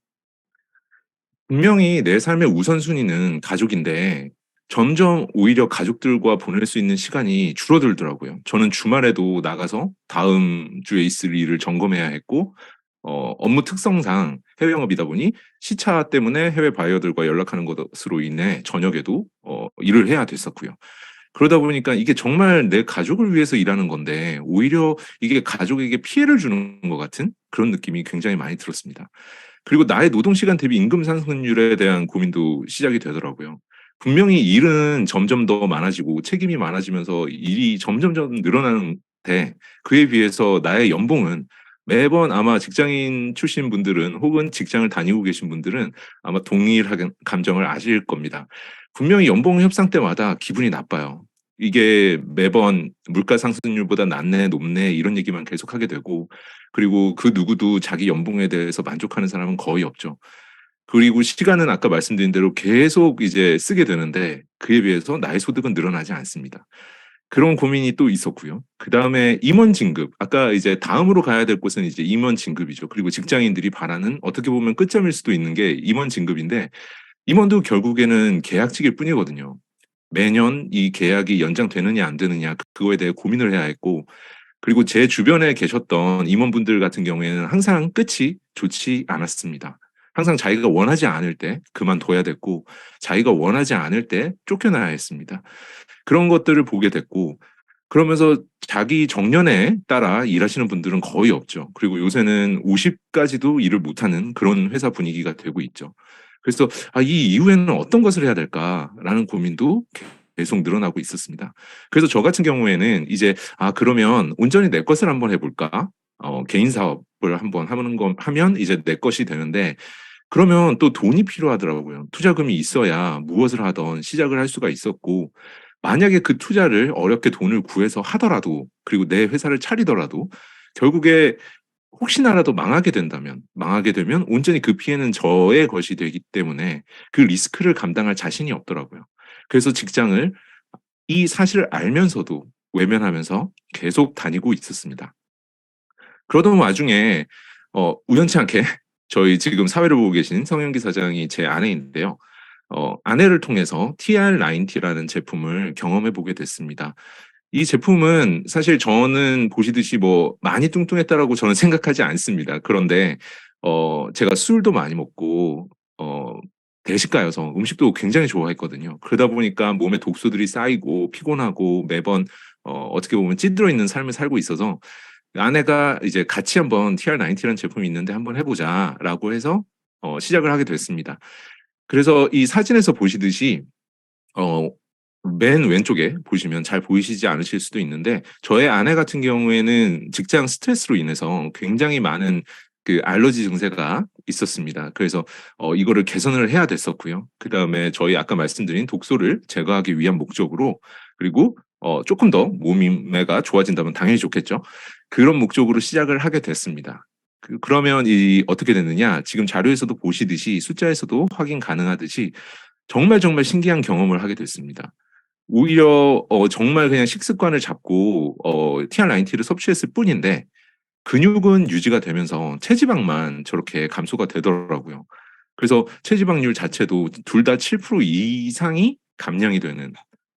분명히 내 삶의 우선순위는 가족인데 점점 오히려 가족들과 보낼 수 있는 시간이 줄어들더라고요. 저는 주말에도 나가서 다음 주에 있을 일을 점검해야 했고 업무 특성상 해외 영업이다 보니 시차 때문에 해외 바이어들과 연락하는 것으로 인해 저녁에도 일을 해야 됐었고요. 그러다 보니까 이게 정말 내 가족을 위해서 일하는 건데 오히려 이게 가족에게 피해를 주는 것 같은 그런 느낌이 굉장히 많이 들었습니다. 그리고 나의 노동 시간 대비 임금 상승률에 대한 고민도 시작이 되더라고요. 분명히 일은 점점 더 많아지고 책임이 많아지면서 일이 점점점 늘어나는데 그에 비해서 나의 연봉은 매번 아마 직장인 출신 분들은 혹은 직장을 다니고 계신 분들은 아마 동일한 감정을 아실 겁니다. 분명히 연봉 협상 때마다 기분이 나빠요. 이게 매번 물가 상승률보다 낮네, 높네 이런 얘기만 계속하게 되고 그리고 그 누구도 자기 연봉에 대해서 만족하는 사람은 거의 없죠. 그리고 시간은 아까 말씀드린 대로 계속 이제 쓰게 되는데 그에 비해서 나의 소득은 늘어나지 않습니다. 그런 고민이 또 있었고요. 그다음에 임원 진급. 아까 이제 다음으로 가야 될 곳은 이제 임원 진급이죠. 그리고 직장인들이 바라는 어떻게 보면 끝점일 수도 있는 게 임원 진급인데 임원도 결국에는 계약직일 뿐이거든요. 매년 이 계약이 연장되느냐 안 되느냐 그거에 대해 고민을 해야 했고 그리고 제 주변에 계셨던 임원분들 같은 경우에는 항상 끝이 좋지 않았습니다. 항상 자기가 원하지 않을 때 그만둬야 됐고 자기가 원하지 않을 때 쫓겨나야 했습니다. 그런 것들을 보게 됐고 그러면서 자기 정년에 따라 일하시는 분들은 거의 없죠. 그리고 요새는 50까지도 일을 못하는 그런 회사 분위기가 되고 있죠. 그래서 이 이후에는 어떤 것을 해야 될까라는 고민도 계속 늘어나고 있었습니다. 그래서 저 같은 경우에는 이제 그러면 온전히 내 것을 한번 해볼까? 개인 사업을 한번 하면 이제 내 것이 되는데 그러면 또 돈이 필요하더라고요. 투자금이 있어야 무엇을 하던 시작을 할 수가 있었고 만약에 그 투자를 어렵게 돈을 구해서 하더라도 그리고 내 회사를 차리더라도 결국에 혹시나라도 망하게 되면 온전히 그 피해는 저의 것이 되기 때문에 그 리스크를 감당할 자신이 없더라고요. 그래서 직장을 이 사실을 알면서도 외면하면서 계속 다니고 있었습니다. 그러던 와중에 우연치 않게 저희 지금 사회를 보고 계신 성현기 사장이 제 아내인데요. 아내를 통해서 TR90라는 제품을 경험해 보게 됐습니다. 이 제품은 사실 저는 보시듯이 뭐 많이 뚱뚱했다라고 저는 생각하지 않습니다. 그런데 제가 술도 많이 먹고 대식가여서 음식도 굉장히 좋아했거든요. 그러다 보니까 몸에 독소들이 쌓이고 피곤하고 매번 어떻게 보면 찌들어 있는 삶을 살고 있어서 아내가 이제 같이 한번 TR90라는 제품이 있는데 한번 해보자라고 해서 시작을 하게 됐습니다. 그래서 이 사진에서 보시듯이 어 맨 왼쪽에 보시면 잘 보이시지 않으실 수도 있는데 저의 아내 같은 경우에는 직장 스트레스로 인해서 굉장히 많은 그 알러지 증세가 있었습니다. 그래서 이거를 개선을 해야 됐었고요. 그다음에 저희 아까 말씀드린 독소를 제거하기 위한 목적으로 그리고 쪼끔 더 몸매가 좋아진다면 당연히 좋겠죠. 그런 목적으로 시작을 하게 됐습니다. 그러면 어떻게 됐느냐 지금 자료에서도 보시듯이 숫자에서도 확인 가능하듯이 정말 정말 신기한 경험을 하게 됐습니다. 오히려 정말 그냥 식습관을 잡고 TR90를 섭취했을 뿐인데 근육은 유지가 되면서 체지방만 저렇게 감소가 되더라고요. 그래서 체지방률 자체도 둘 다 7% 이상이 감량이 되는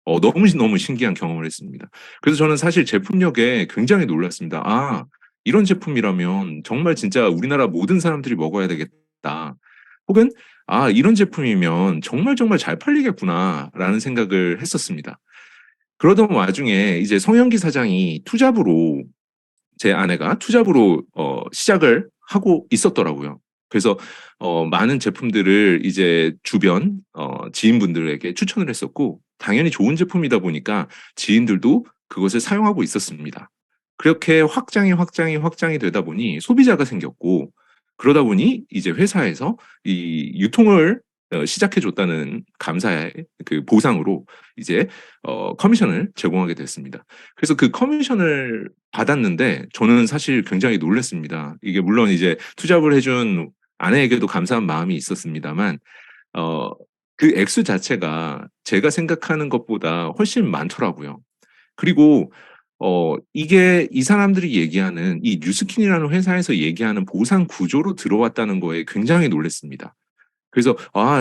너무 신기한 경험을 했습니다. 그래서 저는 사실 제품력에 굉장히 놀랐습니다. '이런 제품이라면 정말 진짜 우리나라 모든 사람들이 먹어야 되겠다.' 혹은 '이런 제품이면 정말 정말 잘 팔리겠구나.'라는 생각을 했었습니다. 그러던 와중에 이제 성현기 사장이 투잡으로 제 아내가 투잡으로 시작을 하고 있었더라고요. 그래서 많은 제품들을 이제 주변 지인분들에게 추천을 했었고 당연히 좋은 제품이다 보니까 지인들도 그것을 사용하고 있었습니다. 그렇게 확장이 되다 보니 소비자가 생겼고 그러다 보니 이제 회사에서 이 유통을 시작해 줬다는 감사의 그 보상으로 이제 커미션을 제공하게 됐습니다. 그래서 그 커미션을 받았는데 저는 사실 굉장히 놀랐습니다. 이게 물론 이제 투잡을 해준 아내에게도 감사한 마음이 있었습니다만 어 그 액수 자체가 제가 생각하는 것보다 훨씬 많더라고요. 그리고 이게 이 사람들이 얘기하는 이 뉴스킨이라는 회사에서 얘기하는 보상 구조로 들어왔다는 거에 굉장히 놀랐습니다. 그래서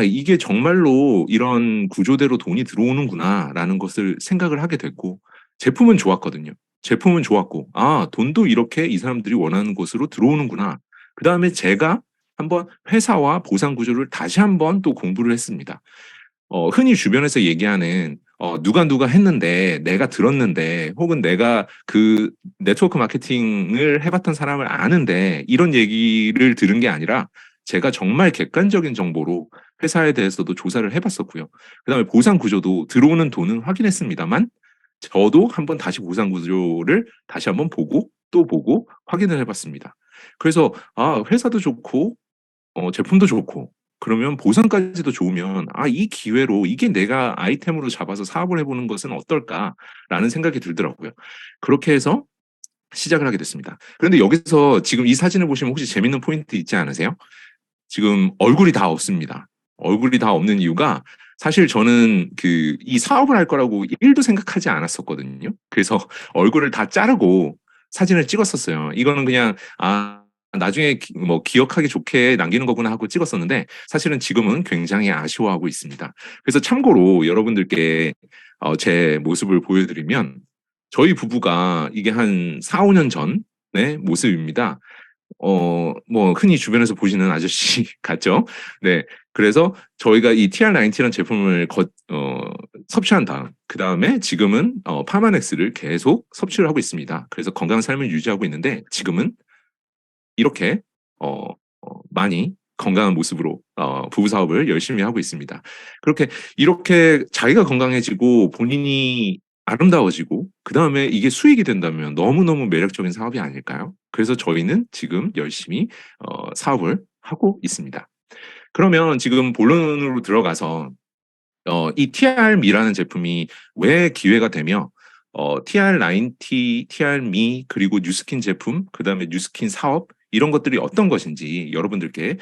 이게 정말로 이런 구조대로 돈이 들어오는구나라는 것을 생각을 하게 됐고 제품은 좋았거든요. 제품은 좋았고 돈도 이렇게 이 사람들이 원하는 곳으로 들어오는구나. 그다음에 제가 한번 회사와 보상 구조를 다시 한번 또 공부를 했습니다. 흔히 주변에서 얘기하는 누가 했는데 내가 들었는데 혹은 내가 그 네트워크 마케팅을 해봤던 사람을 아는데 이런 얘기를 들은 게 아니라 제가 정말 객관적인 정보로 회사에 대해서도 조사를 해봤었고요. 그다음에 보상 구조도 들어오는 돈은 확인했습니다만 저도 한번 다시 보상 구조를 다시 한번 보고 또 보고 확인을 해봤습니다. 그래서 회사도 좋고 제품도 좋고 그러면 보상까지도 좋으면 이 기회로 이게 내가 아이템으로 잡아서 사업을 해보는 것은 어떨까라는 생각이 들더라고요. 그렇게 해서 시작을 하게 됐습니다. 그런데 여기서 지금 이 사진을 보시면 혹시 재밌는 포인트 있지 않으세요? 지금 얼굴이 다 없습니다. 얼굴이 다 없는 이유가 사실 저는 이 사업을 할 거라고 1도 생각하지 않았었거든요. 그래서 얼굴을 다 자르고 사진을 찍었었어요. 이거는 그냥 나중에 뭐 기억하기 좋게 남기는 거구나 하고 찍었었는데 사실은 지금은 굉장히 아쉬워하고 있습니다. 그래서 참고로 여러분들께 제 모습을 보여드리면 저희 부부가 이게 한 4, 5년 전의 모습입니다. 뭐 흔히 주변에서 보시는 아저씨 같죠? 네. 그래서 저희가 이 TR90라는 제품을 섭취한 다음 그다음에 지금은 파마넥스를 계속 섭취를 하고 있습니다. 그래서 건강한 삶을 유지하고 있는데 지금은 이렇게 많이 건강한 모습으로 부부 사업을 열심히 하고 있습니다. 이렇게 자기가 건강해지고 본인이 아름다워지고 그다음에 이게 수익이 된다면 너무너무 매력적인 사업이 아닐까요? 그래서 저희는 지금 열심히 사업을 하고 있습니다. 그러면 지금 본론으로 들어가서 이 TRM이라는 제품이 왜 기회가 되며 TR90, TRME 그리고 뉴스킨 제품, 그다음에 뉴스킨 사업 이런 것들이 어떤 것인지 여러분들께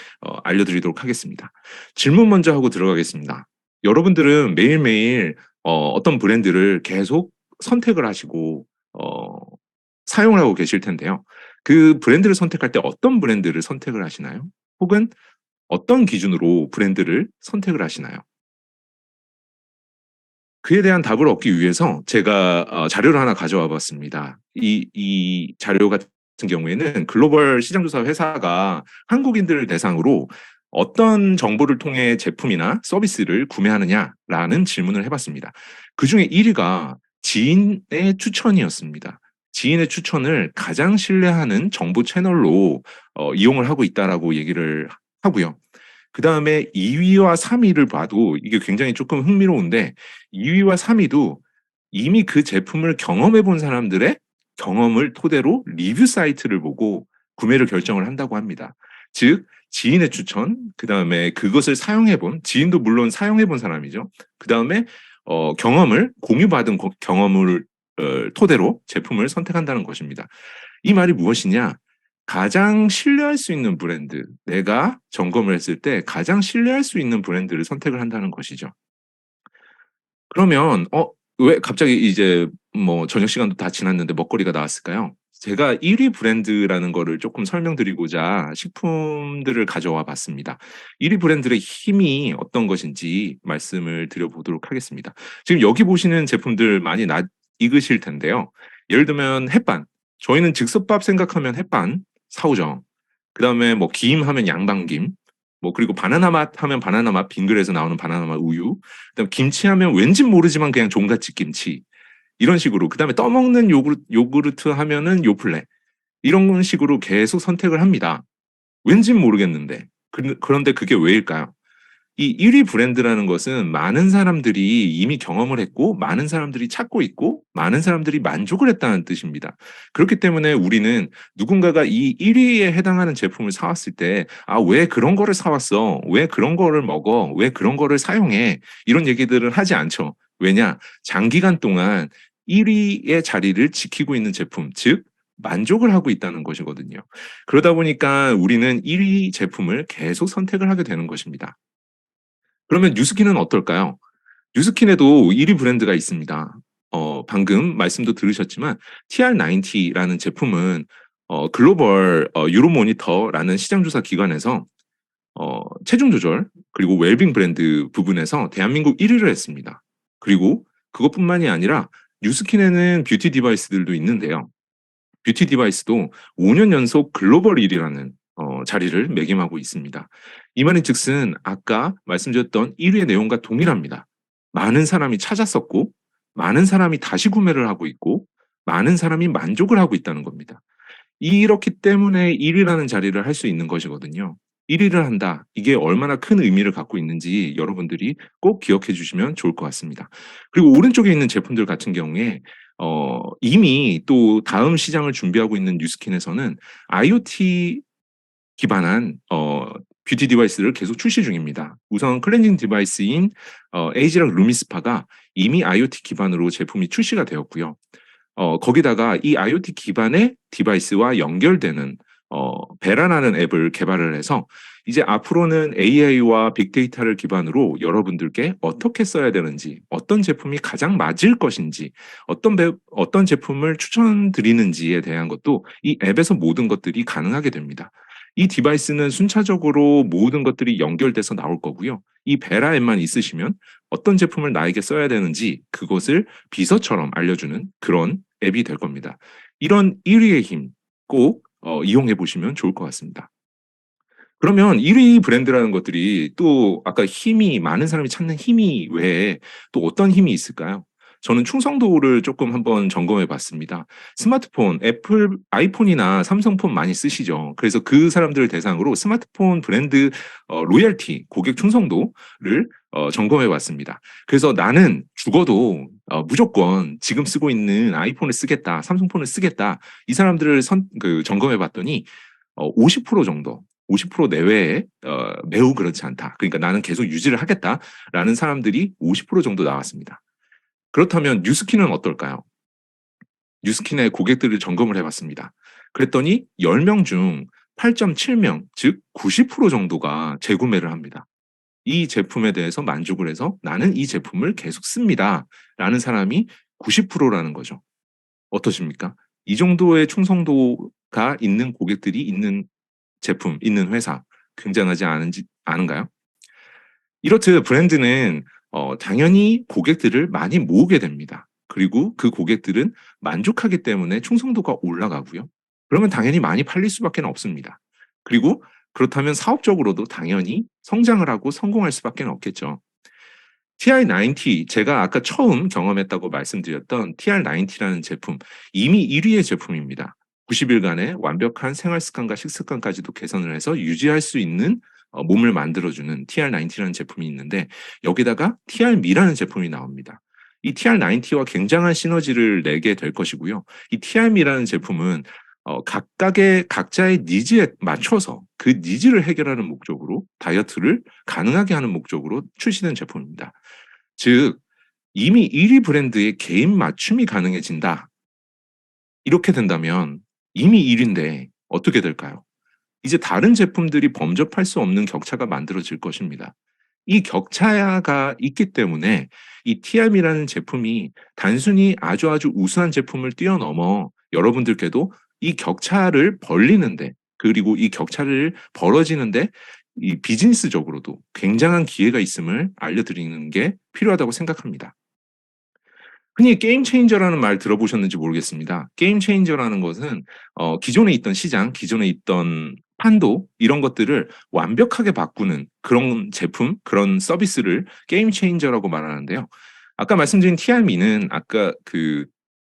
알려드리도록 하겠습니다. 질문 먼저 하고 들어가겠습니다. 여러분들은 매일매일 어떤 브랜드를 계속 선택을 하시고 사용을 하고 계실 텐데요. 그 브랜드를 선택할 때 어떤 브랜드를 선택을 하시나요? 혹은 어떤 기준으로 브랜드를 선택을 하시나요? 그에 대한 답을 얻기 위해서 제가 자료를 하나 가져와 봤습니다. 이 자료 같은 경우에는 글로벌 시장조사 회사가 한국인들을 대상으로 어떤 정보를 통해 제품이나 서비스를 구매하느냐라는 질문을 해봤습니다. 그중에 1위가 지인의 추천이었습니다. 지인의 추천을 가장 신뢰하는 정보 채널로 이용을 하고 있다라고 얘기를 하고요. 그 다음에 2위와 3위를 봐도 이게 굉장히 조금 흥미로운데 2위와 3위도 이미 그 제품을 경험해 본 사람들의 경험을 토대로 리뷰 사이트를 보고 구매를 결정을 한다고 합니다. 즉 지인의 추천, 그 다음에 그것을 사용해 본 지인도 물론 사용해 본 사람이죠. 그 다음에 경험을 공유받은 경험을 토대로 제품을 선택한다는 것입니다. 이 말이 무엇이냐? 가장 신뢰할 수 있는 브랜드, 내가 점검을 했을 때 가장 신뢰할 수 있는 브랜드를 선택을 한다는 것이죠. 그러면 왜 갑자기 이제 뭐 저녁 시간도 다 지났는데 먹거리가 나왔을까요? 제가 1위 브랜드라는 거를 조금 설명드리고자 식품들을 가져와 봤습니다. 1위 브랜드의 힘이 어떤 것인지 말씀을 드려보도록 하겠습니다. 지금 여기 보시는 제품들 많이 익으실 텐데요. 예를 들면 햇반. 저희는 즉석밥 생각하면 햇반 사오죠. 그다음에 뭐 김 하면 양반김, 뭐 그리고 바나나 맛 하면 바나나 맛 빙글에서 나오는 바나나 맛 우유. 그다음 김치 하면 왠진 모르지만 그냥 종갓집 김치. 이런 식으로. 그다음에 떠먹는 요구르트 하면은 요플레. 이런 식으로 계속 선택을 합니다. 왠진 모르겠는데. 그런데 그게 왜일까요? 이 1위 브랜드라는 것은 많은 사람들이 이미 경험을 했고 많은 사람들이 찾고 있고 많은 사람들이 만족을 했다는 뜻입니다. 그렇기 때문에 우리는 누군가가 이 1위에 해당하는 제품을 사왔을 때 왜 그런 거를 사왔어? 왜 그런 거를 먹어? 왜 그런 거를 사용해? 이런 얘기들을 하지 않죠. 왜냐? 장기간 동안 1위의 자리를 지키고 있는 제품, 즉 만족을 하고 있다는 것이거든요. 그러다 보니까 우리는 1위 제품을 계속 선택을 하게 되는 것입니다. 그러면 뉴스킨은 어떨까요? 뉴스킨에도 1위 브랜드가 있습니다. 방금 말씀도 들으셨지만 TR90라는 제품은 글로벌 유로모니터라는 시장조사 기관에서 체중 조절 그리고 웰빙 브랜드 부분에서 대한민국 1위를 했습니다. 그리고 그것뿐만이 아니라 뉴스킨에는 뷰티 디바이스들도 있는데요. 뷰티 디바이스도 5년 연속 글로벌 1위라는 자리를 매김하고 있습니다. 이 말인즉슨 아까 말씀드렸던 1위의 내용과 동일합니다. 많은 사람이 찾았었고 많은 사람이 다시 구매를 하고 있고 많은 사람이 만족을 하고 있다는 겁니다. 이렇기 때문에 1위라는 자리를 할 수 있는 것이거든요. 1위를 한다. 이게 얼마나 큰 의미를 갖고 있는지 여러분들이 꼭 기억해 주시면 좋을 것 같습니다. 그리고 오른쪽에 있는 제품들 같은 경우에 이미 또 다음 시장을 준비하고 있는 뉴스킨에서는 IoT 기반한 뷰티 디바이스를 계속 출시 중입니다. 우선 클렌징 디바이스인 에이지락 루미스파가 이미 IoT 기반으로 제품이 출시가 되었고요. 거기다가 이 IoT 기반의 디바이스와 연결되는 베라라는 앱을 개발을 해서 이제 앞으로는 AI와 빅데이터를 기반으로 여러분들께 어떻게 써야 되는지, 어떤 제품이 가장 맞을 것인지, 어떤 제품을 추천드리는지에 대한 것도 이 앱에서 모든 것들이 가능하게 됩니다. 이 디바이스는 순차적으로 모든 것들이 연결돼서 나올 거고요. 이 베라 앱만 있으시면 어떤 제품을 나에게 써야 되는지 그것을 비서처럼 알려주는 그런 앱이 될 겁니다. 이런 1위의 힘 꼭 이용해 보시면 좋을 것 같습니다. 그러면 1위 브랜드라는 것들이 또 아까 힘이 많은 사람이 찾는 힘이 외에 또 어떤 힘이 있을까요? 저는 충성도를 조금 한번 점검해 봤습니다. 스마트폰, 애플, 아이폰이나 삼성폰 많이 쓰시죠. 그래서 그 사람들을 대상으로 스마트폰 브랜드 로열티, 고객 충성도를 점검해 봤습니다. 그래서 나는 죽어도 무조건 지금 쓰고 있는 아이폰을 쓰겠다, 삼성폰을 쓰겠다. 이 사람들을 점검해 봤더니 50% 정도, 50% 내외에 매우 그렇지 않다. 그러니까 나는 계속 유지를 하겠다라는 사람들이 50% 정도 나왔습니다. 그렇다면 뉴스킨은 어떨까요? 뉴스킨의 고객들을 점검을 해봤습니다. 그랬더니 10명 중 8.7명, 즉 90% 정도가 재구매를 합니다. 이 제품에 대해서 만족을 해서 나는 이 제품을 계속 씁니다. 라는 사람이 90%라는 거죠. 어떠십니까? 이 정도의 충성도가 있는 고객들이 있는 제품, 있는 회사, 굉장하지 않은가요? 이렇듯 브랜드는 당연히 고객들을 많이 모으게 됩니다. 그리고 그 고객들은 만족하기 때문에 충성도가 올라가고요. 그러면 당연히 많이 팔릴 수밖에 없습니다. 그리고 그렇다면 사업적으로도 당연히 성장을 하고 성공할 수밖에 없겠죠. TR90, 제가 아까 처음 경험했다고 말씀드렸던 TR90라는 제품, 이미 1위의 제품입니다. 90일간의 완벽한 생활 습관과 식습관까지도 개선을 해서 유지할 수 있는 몸을 만들어주는 TR90라는 제품이 있는데 여기다가 TRM이라는 제품이 나옵니다. 이 TR90와 굉장한 시너지를 내게 될 것이고요. 이 TRM이라는 제품은 각자의 니즈에 맞춰서 그 니즈를 해결하는 목적으로 다이어트를 가능하게 하는 목적으로 출시된 제품입니다. 즉 이미 1위 브랜드의 개인 맞춤이 가능해진다. 이렇게 된다면 이미 1위인데 어떻게 될까요? 이제 다른 제품들이 범접할 수 없는 격차가 만들어질 것입니다. 이 격차가 있기 때문에 이 TRM이라는 제품이 단순히 아주 우수한 제품을 뛰어넘어 여러분들께도 이 격차를 벌리는데 그리고 이 격차를 벌어지는데 이 비즈니스적으로도 굉장한 기회가 있음을 알려드리는 게 필요하다고 생각합니다. 흔히 게임 체인저라는 말 들어보셨는지 모르겠습니다. 게임 체인저라는 것은 기존에 있던 시장, 기존에 있던 판도 이런 것들을 완벽하게 바꾸는 그런 제품, 그런 서비스를 게임 체인저라고 말하는데요. 아까 말씀드린 TRM는 아까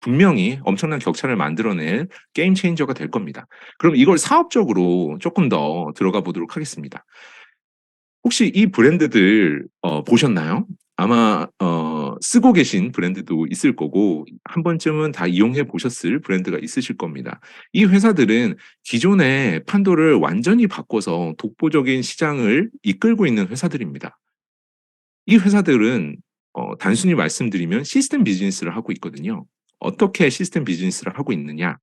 분명히 엄청난 격차를 만들어낼 게임 체인저가 될 겁니다. 그럼 이걸 사업적으로 조금 더 들어가 보도록 하겠습니다. 혹시 이 브랜드들 보셨나요? 아마 쓰고 계신 브랜드도 있을 거고 한 번쯤은 다 이용해 보셨을 브랜드가 있으실 겁니다. 이 회사들은 기존의 판도를 완전히 바꿔서 독보적인 시장을 이끌고 있는 회사들입니다. 이 회사들은 단순히 말씀드리면 시스템 비즈니스를 하고 있거든요. 어떻게 시스템 비즈니스를 하고 있느냐?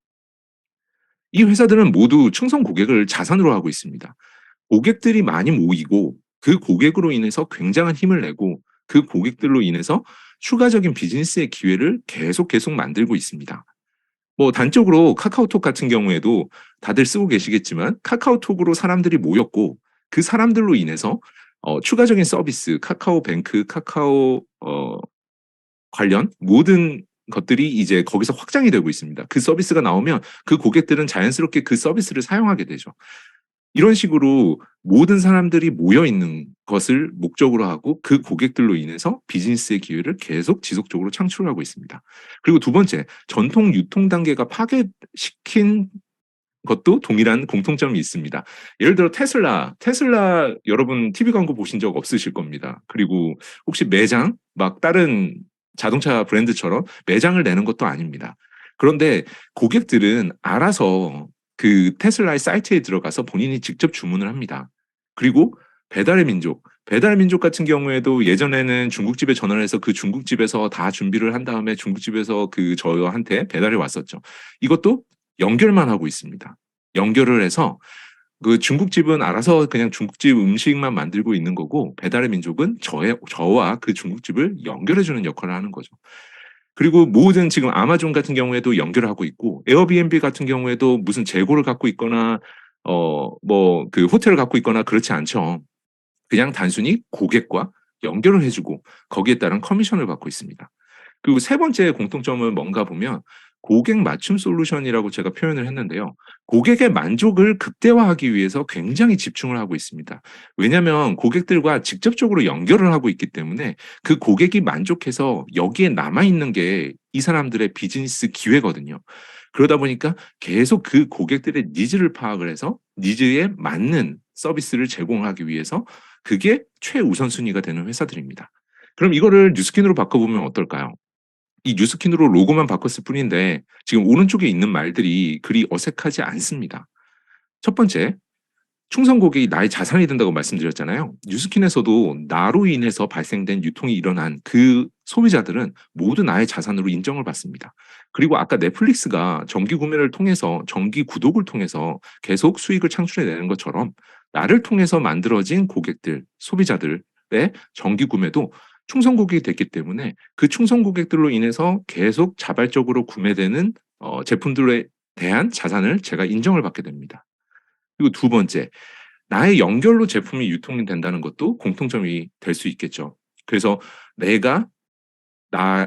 이 회사들은 모두 충성 고객을 자산으로 하고 있습니다. 고객들이 많이 모이고 그 고객으로 인해서 굉장한 힘을 내고 그 고객들로 인해서 추가적인 비즈니스의 기회를 계속 만들고 있습니다. 뭐 단적으로 카카오톡 같은 경우에도 다들 쓰고 계시겠지만 카카오톡으로 사람들이 모였고 그 사람들로 인해서 추가적인 서비스, 카카오뱅크, 카카오 관련 모든 것들이 이제 거기서 확장이 되고 있습니다. 그 서비스가 나오면 그 고객들은 자연스럽게 그 서비스를 사용하게 되죠. 이런 식으로 모든 사람들이 모여 있는 것을 목적으로 하고 그 고객들로 인해서 비즈니스의 기회를 계속 지속적으로 창출하고 있습니다. 그리고 두 번째, 전통 유통 단계가 파괴시킨 것도 동일한 공통점이 있습니다. 예를 들어 테슬라 여러분 TV 광고 보신 적 없으실 겁니다. 그리고 혹시 매장 막 다른 자동차 브랜드처럼 매장을 내는 것도 아닙니다. 그런데 고객들은 알아서 그 테슬라의 사이트에 들어가서 본인이 직접 주문을 합니다. 그리고 배달의 민족 같은 경우에도 예전에는 중국집에 전화를 해서 그 중국집에서 다 준비를 한 다음에 중국집에서 그 저한테 배달이 왔었죠. 이것도 연결만 하고 있습니다. 연결을 해서 그 중국집은 알아서 그냥 중국집 음식만 만들고 있는 거고 배달의 민족은 저와 그 중국집을 연결해주는 역할을 하는 거죠. 그리고 모든 지금 아마존 같은 경우에도 연결을 하고 있고 에어비앤비 같은 경우에도 무슨 재고를 갖고 있거나 뭐 그 호텔을 갖고 있거나 그렇지 않죠. 그냥 단순히 고객과 연결을 해주고 거기에 따른 커미션을 받고 있습니다. 그리고 세 번째 공통점은 뭔가 보면 고객 맞춤 솔루션이라고 제가 표현을 했는데요. 고객의 만족을 극대화하기 위해서 굉장히 집중을 하고 있습니다. 왜냐하면 고객들과 직접적으로 연결을 하고 있기 때문에 그 고객이 만족해서 여기에 남아있는 게 이 사람들의 비즈니스 기회거든요. 그러다 보니까 계속 그 고객들의 니즈를 파악을 해서 니즈에 맞는 서비스를 제공하기 위해서 그게 최우선순위가 되는 회사들입니다. 그럼 이거를 뉴스킨으로 바꿔보면 어떨까요? 이 뉴스킨으로 로고만 바꿨을 뿐인데 지금 오른쪽에 있는 말들이 그리 어색하지 않습니다. 첫 번째, 충성 고객이 나의 자산이 된다고 말씀드렸잖아요. 뉴스킨에서도 나로 인해서 발생된 유통이 일어난 그 소비자들은 모두 나의 자산으로 인정을 받습니다. 그리고 아까 넷플릭스가 정기 구매를 통해서 정기 구독을 통해서 계속 수익을 창출해내는 것처럼 나를 통해서 만들어진 고객들, 소비자들의 정기 구매도 충성 고객이 됐기 때문에 그 충성 고객들로 인해서 계속 자발적으로 구매되는 제품들에 대한 자산을 제가 인정을 받게 됩니다. 그리고 두 번째, 나의 연결로 제품이 유통이 된다는 것도 공통점이 될 수 있겠죠. 그래서 내가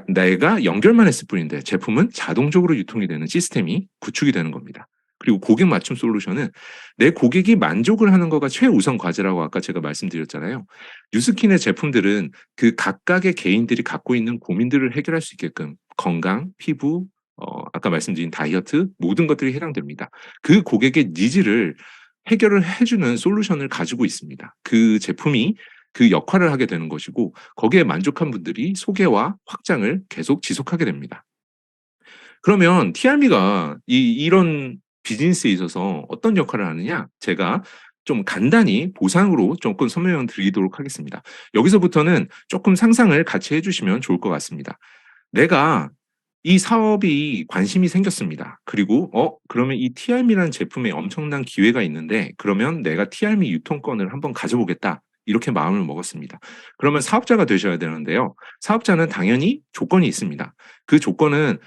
내가 연결만 했을 뿐인데 제품은 자동적으로 유통이 되는 시스템이 구축이 되는 겁니다. 그리고 고객 맞춤 솔루션은 내 고객이 만족을 하는 거가 최우선 과제라고 아까 제가 말씀드렸잖아요. 뉴스킨의 제품들은 그 각각의 개인들이 갖고 있는 고민들을 해결할 수 있게끔 건강, 피부, 아까 말씀드린 다이어트 모든 것들이 해당됩니다. 그 고객의 니즈를 해결을 해주는 솔루션을 가지고 있습니다. 그 제품이 그 역할을 하게 되는 것이고 거기에 만족한 분들이 소개와 확장을 계속 지속하게 됩니다. 그러면 TRM가 이런 비즈니스에 있어서 어떤 역할을 하느냐? 제가 좀 간단히 보상으로 조금 설명을 드리도록 하겠습니다. 여기서부터는 조금 상상을 같이 해주시면 좋을 것 같습니다. 내가 이 사업이 관심이 생겼습니다. 그리고 그러면 이 TRM이라는 제품에 엄청난 기회가 있는데 그러면 내가 TRM 유통권을 한번 가져보겠다. 이렇게 마음을 먹었습니다. 그러면 사업자가 되셔야 되는데요. 사업자는 당연히 조건이 있습니다. 그 조건은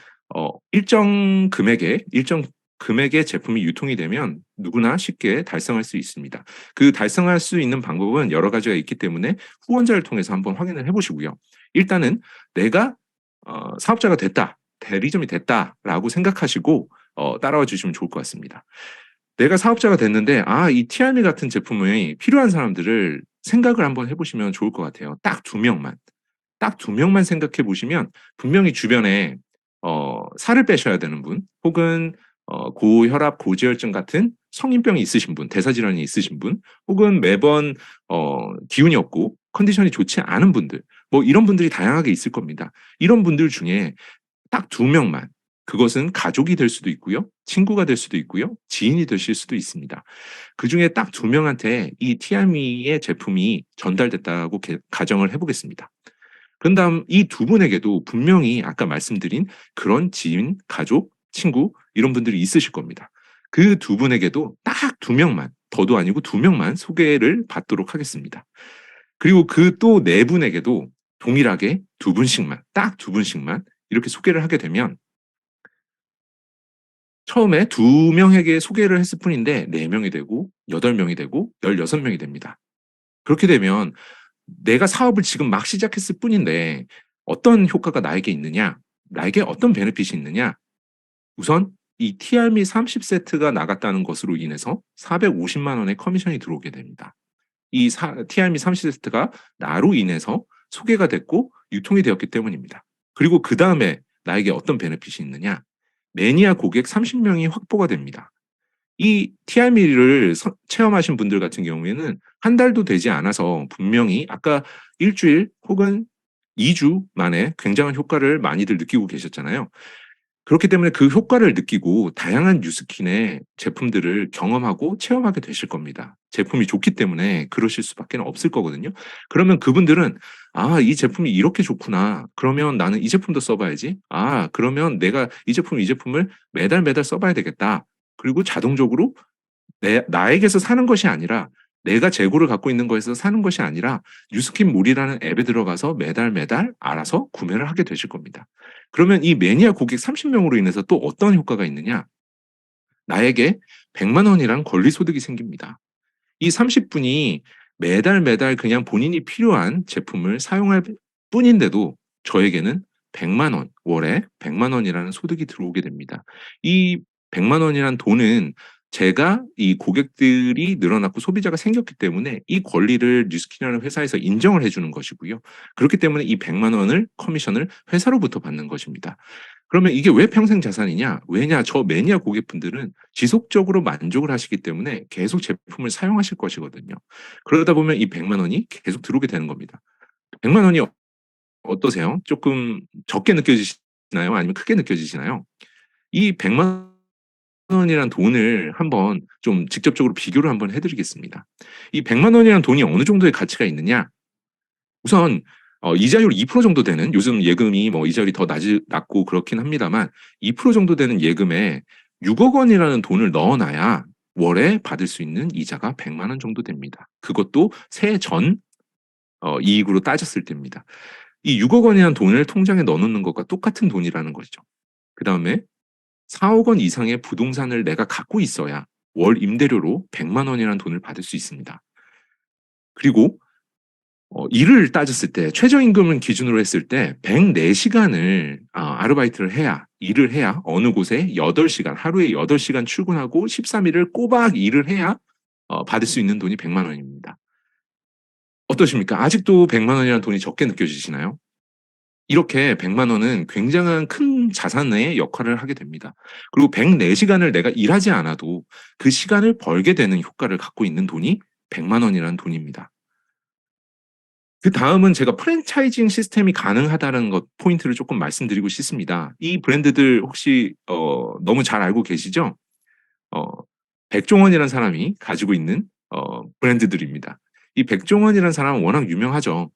일정 금액의 제품이 유통이 되면 누구나 쉽게 달성할 수 있습니다. 그 달성할 수 있는 방법은 여러 가지가 있기 때문에 후원자를 통해서 한번 확인을 해보시고요. 일단은 내가 사업자가 됐다, 대리점이 됐다라고 생각하시고 따라와 주시면 좋을 것 같습니다. 내가 사업자가 됐는데 이 TRM 같은 제품이 필요한 사람들을 생각을 한번 해보시면 좋을 것 같아요. 딱 두 명만 생각해 보시면 분명히 주변에 살을 빼셔야 되는 분 혹은 고혈압, 고지혈증 같은 성인병이 있으신 분, 대사질환이 있으신 분 혹은 매번 기운이 없고 컨디션이 좋지 않은 분들 뭐 이런 분들이 다양하게 있을 겁니다. 이런 분들 중에 딱 두 명만 그것은 가족이 될 수도 있고요. 친구가 될 수도 있고요. 지인이 되실 수도 있습니다. 그중에 딱 두 명한테 이 TRM의 제품이 전달됐다고 가정을 해보겠습니다. 그런 다음 이 두 분에게도 분명히 아까 말씀드린 그런 지인, 가족, 친구 이런 분들이 있으실 겁니다. 그 두 분에게도 딱 두 명만, 더도 아니고 두 명만 소개를 받도록 하겠습니다. 그리고 그 또 네 분에게도 동일하게 두 분씩만, 딱 두 분씩만 이렇게 소개를 하게 되면 처음에 2명에게 소개를 했을 뿐인데 4명이 되고 8명이 되고 16명이 됩니다. 그렇게 되면 내가 사업을 지금 막 시작했을 뿐인데 어떤 효과가 나에게 있느냐? 나에게 어떤 베네핏이 있느냐? 우선 이 TR미 30세트가 나갔다는 것으로 인해서 450만 원의 커미션이 들어오게 됩니다. 이 TR미 30세트가 나로 인해서 소개가 됐고 유통이 되었기 때문입니다. 그리고 그다음에 나에게 어떤 베네핏이 있느냐? 매니아 고객 30명이 확보가 됩니다. 이 TR미를 체험하신 분들 같은 경우에는 한 달도 되지 않아서 분명히 아까 일주일 혹은 2주 만에 굉장한 효과를 많이들 느끼고 계셨잖아요. 그렇기 때문에 그 효과를 느끼고 다양한 뉴스킨의 제품들을 경험하고 체험하게 되실 겁니다. 제품이 좋기 때문에 그러실 수밖에 없을 거거든요. 그러면 그분들은 아, 이 제품이 이렇게 좋구나. 그러면 나는 이 제품도 써봐야지. 아, 그러면 내가 이 제품을 매달 매달 써봐야 되겠다. 그리고 자동적으로 나에게서 사는 것이 아니라 내가 재고를 갖고 있는 거에서 사는 것이 아니라 뉴스킨 몰이라는 앱에 들어가서 매달 매달 알아서 구매를 하게 되실 겁니다. 그러면 이 매니아 고객 30명으로 인해서 또 어떤 효과가 있느냐? 나에게 100만 원이란 권리 소득이 생깁니다. 이 30분이 매달 매달 그냥 본인이 필요한 제품을 사용할 뿐인데도 저에게는 100만 원, 월에 100만 원이라는 소득이 들어오게 됩니다. 이 100만 원이란 돈은 제가 이 고객들이 늘어났고 소비자가 생겼기 때문에 이 권리를 뉴스킨이라는 회사에서 인정을 해주는 것이고요. 그렇기 때문에 이 100만 원을 커미션을 회사로부터 받는 것입니다. 그러면 이게 왜 평생 자산이냐? 왜냐? 저 매니아 고객분들은 지속적으로 만족을 하시기 때문에 계속 제품을 사용하실 것이거든요. 그러다 보면 이 100만 원이 계속 들어오게 되는 겁니다. 100만 원이 어떠세요? 조금 적게 느껴지시나요? 아니면 크게 느껴지시나요? 이 100만 원이란 돈을 한번 좀 직접적으로 비교를 한번 해드리겠습니다. 이 100만 원이란 돈이 어느 정도의 가치가 있느냐? 우선 이자율 2% 정도 되는 요즘 예금이 뭐 이자율이 더 낮고 그렇긴 합니다만 2% 정도 되는 예금에 6억 원이라는 돈을 넣어놔야 월에 받을 수 있는 이자가 100만 원 정도 됩니다. 그것도 세해 전 이익으로 따졌을 때입니다. 이 6억 원이라는 돈을 통장에 넣어놓는 것과 똑같은 돈이라는 것이죠. 그 다음에 4억 원 이상의 부동산을 내가 갖고 있어야 월 임대료로 100만 원이라는 돈을 받을 수 있습니다. 그리고 일을 따졌을 때 최저임금을 기준으로 했을 때 104시간을 일을 해야 어느 곳에 8시간 하루에 8시간 출근하고 13일을 꼬박 일을 해야 받을 수 있는 돈이 100만 원입니다. 어떠십니까? 아직도 100만 원이라는 돈이 적게 느껴지시나요? 이렇게 100만 원은 굉장한 큰 자산의 역할을 하게 됩니다. 그리고 104시간을 내가 일하지 않아도 그 시간을 벌게 되는 효과를 갖고 있는 돈이 100만 원이라는 돈입니다. 그다음은 제가 프랜차이징 시스템이 가능하다는 것 포인트를 조금 말씀드리고 싶습니다. 이 브랜드들 혹시 너무 잘 알고 계시죠? 어 백종원이라는 사람이 가지고 있는 브랜드들입니다. 이 백종원이라는 사람은 워낙 유명하죠.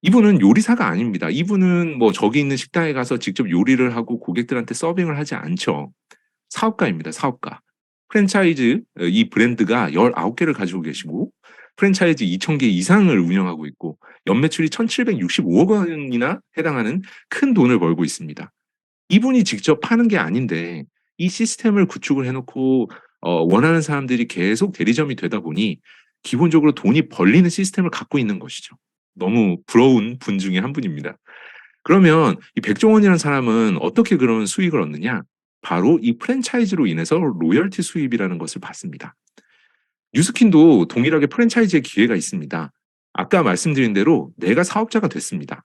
이분은 요리사가 아닙니다. 이분은 뭐 저기 있는 식당에 가서 직접 요리를 하고 고객들한테 서빙을 하지 않죠. 사업가입니다. 사업가. 프랜차이즈 이 브랜드가 19개를 가지고 계시고 프랜차이즈 2,000개 이상을 운영하고 있고 연매출이 1,765억 원이나 해당하는 큰 돈을 벌고 있습니다. 이분이 직접 파는 게 아닌데 이 시스템을 구축을 해놓고 원하는 사람들이 계속 대리점이 되다 보니 기본적으로 돈이 벌리는 시스템을 갖고 있는 것이죠. 너무 부러운 분 중에 한 분입니다. 그러면 이 백종원이라는 사람은 어떻게 그런 수익을 얻느냐? 바로 이 프랜차이즈로 인해서 로열티 수입이라는 것을 받습니다. 뉴스킨도 동일하게 프랜차이즈의 기회가 있습니다. 아까 말씀드린 대로 내가 사업자가 됐습니다.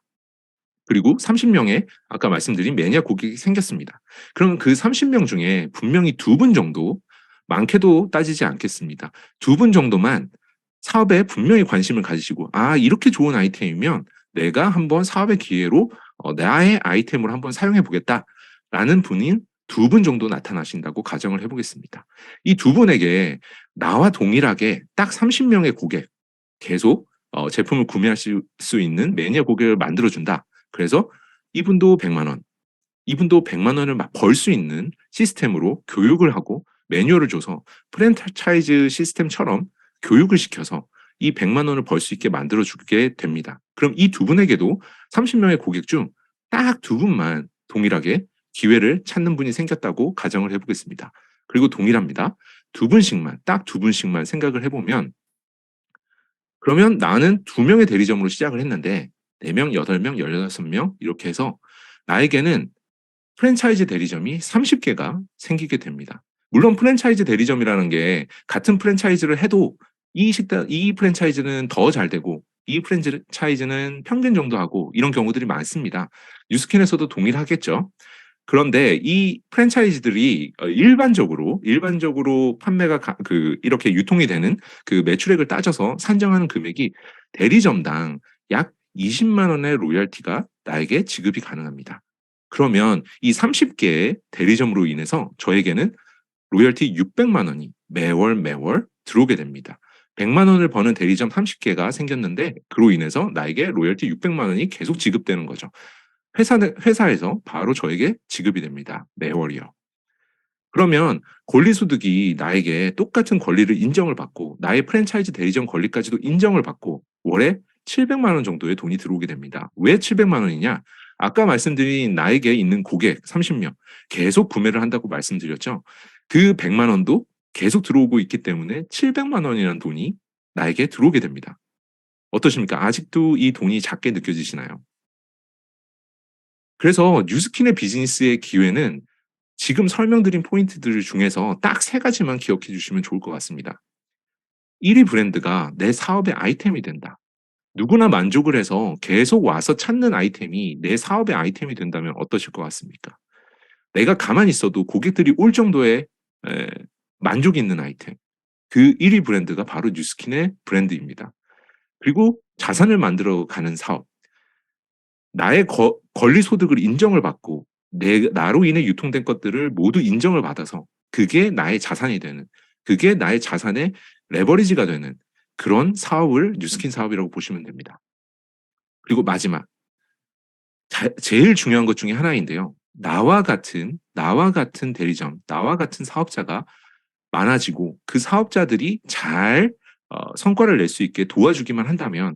그리고 30명의 아까 말씀드린 매니아 고객이 생겼습니다. 그럼 그 30명 중에 분명히 2분 정도, 많게도 따지지 않겠습니다. 2분 정도만 사업에 분명히 관심을 가지시고 이렇게 좋은 아이템이면 내가 한번 사업의 기회로 나의 아이템으로 한번 사용해 보겠다라는 분이 2분 정도 나타나신다고 가정을 해보겠습니다. 이 2분에게 나와 동일하게 딱 30명의 고객 계속 제품을 구매하실 수 있는 매니아 고객을 만들어준다. 그래서 이분도 100만 원, 이분도 100만 원을 막 벌 수 있는 시스템으로 교육을 하고 매뉴얼을 줘서 프랜차이즈 시스템처럼 교육을 시켜서 이 100만 원을 벌 수 있게 만들어주게 됩니다. 그럼 이 2분에게도 30명의 고객 중 딱 2분만 동일하게 기회를 찾는 분이 생겼다고 가정을 해보겠습니다. 그리고 동일합니다. 딱 두 분씩만 생각을 해보면, 그러면 나는 2명의 대리점으로 시작을 했는데 4명, 8명, 16명 이렇게 해서 나에게는 프랜차이즈 대리점이 30개가 생기게 됩니다. 물론 프랜차이즈 대리점이라는 게 같은 프랜차이즈를 해도 이 프랜차이즈는 더 잘 되고 이 프랜차이즈는 평균 정도 하고 이런 경우들이 많습니다. 뉴스킨에서도 동일하겠죠. 그런데 이 프랜차이즈들이 일반적으로 판매가 이렇게 유통이 되는 그 매출액을 따져서 산정하는 금액이 대리점당 약 20만 원의 로열티가 나에게 지급이 가능합니다. 그러면 이 30개의 대리점으로 인해서 저에게는 로열티 600만 원이 매월 들어오게 됩니다. 100만 원을 버는 대리점 30개가 생겼는데 그로 인해서 나에게 로열티 600만 원이 계속 지급되는 거죠. 회사에서 바로 저에게 지급이 됩니다. 매월이요. 그러면 권리소득이 나에게 똑같은 권리를 인정을 받고 나의 프랜차이즈 대리점 권리까지도 인정을 받고 월에 700만 원 정도의 돈이 들어오게 됩니다. 왜 700만 원이냐? 아까 말씀드린 나에게 있는 고객 30명 계속 구매를 한다고 말씀드렸죠. 그 100만 원도 계속 들어오고 있기 때문에 700만 원이라는 돈이 나에게 들어오게 됩니다. 어떠십니까? 아직도 이 돈이 작게 느껴지시나요? 그래서 뉴스킨의 비즈니스의 기회는 지금 설명드린 포인트들 중에서 딱 3가지만 기억해 주시면 좋을 것 같습니다. 1위 브랜드가 내 사업의 아이템이 된다. 누구나 만족을 해서 계속 와서 찾는 아이템이 내 사업의 아이템이 된다면 어떠실 것 같습니까? 내가 가만히 있어도 고객들이 올 정도의 만족이 있는 아이템. 그 1위 브랜드가 바로 뉴스킨의 브랜드입니다. 그리고 자산을 만들어 가는 사업. 나의 권리 소득을 인정을 받고 나로 인해 유통된 것들을 모두 인정을 받아서 그게 나의 자산이 되는, 그게 나의 자산의 레버리지가 되는 그런 사업을 뉴스킨 사업이라고 보시면 됩니다. 그리고 마지막, 제일 중요한 것 중에 하나인데요. 나와 같은 대리점, 나와 같은 사업자가 많아지고 그 사업자들이 잘 성과를 낼 수 있게 도와주기만 한다면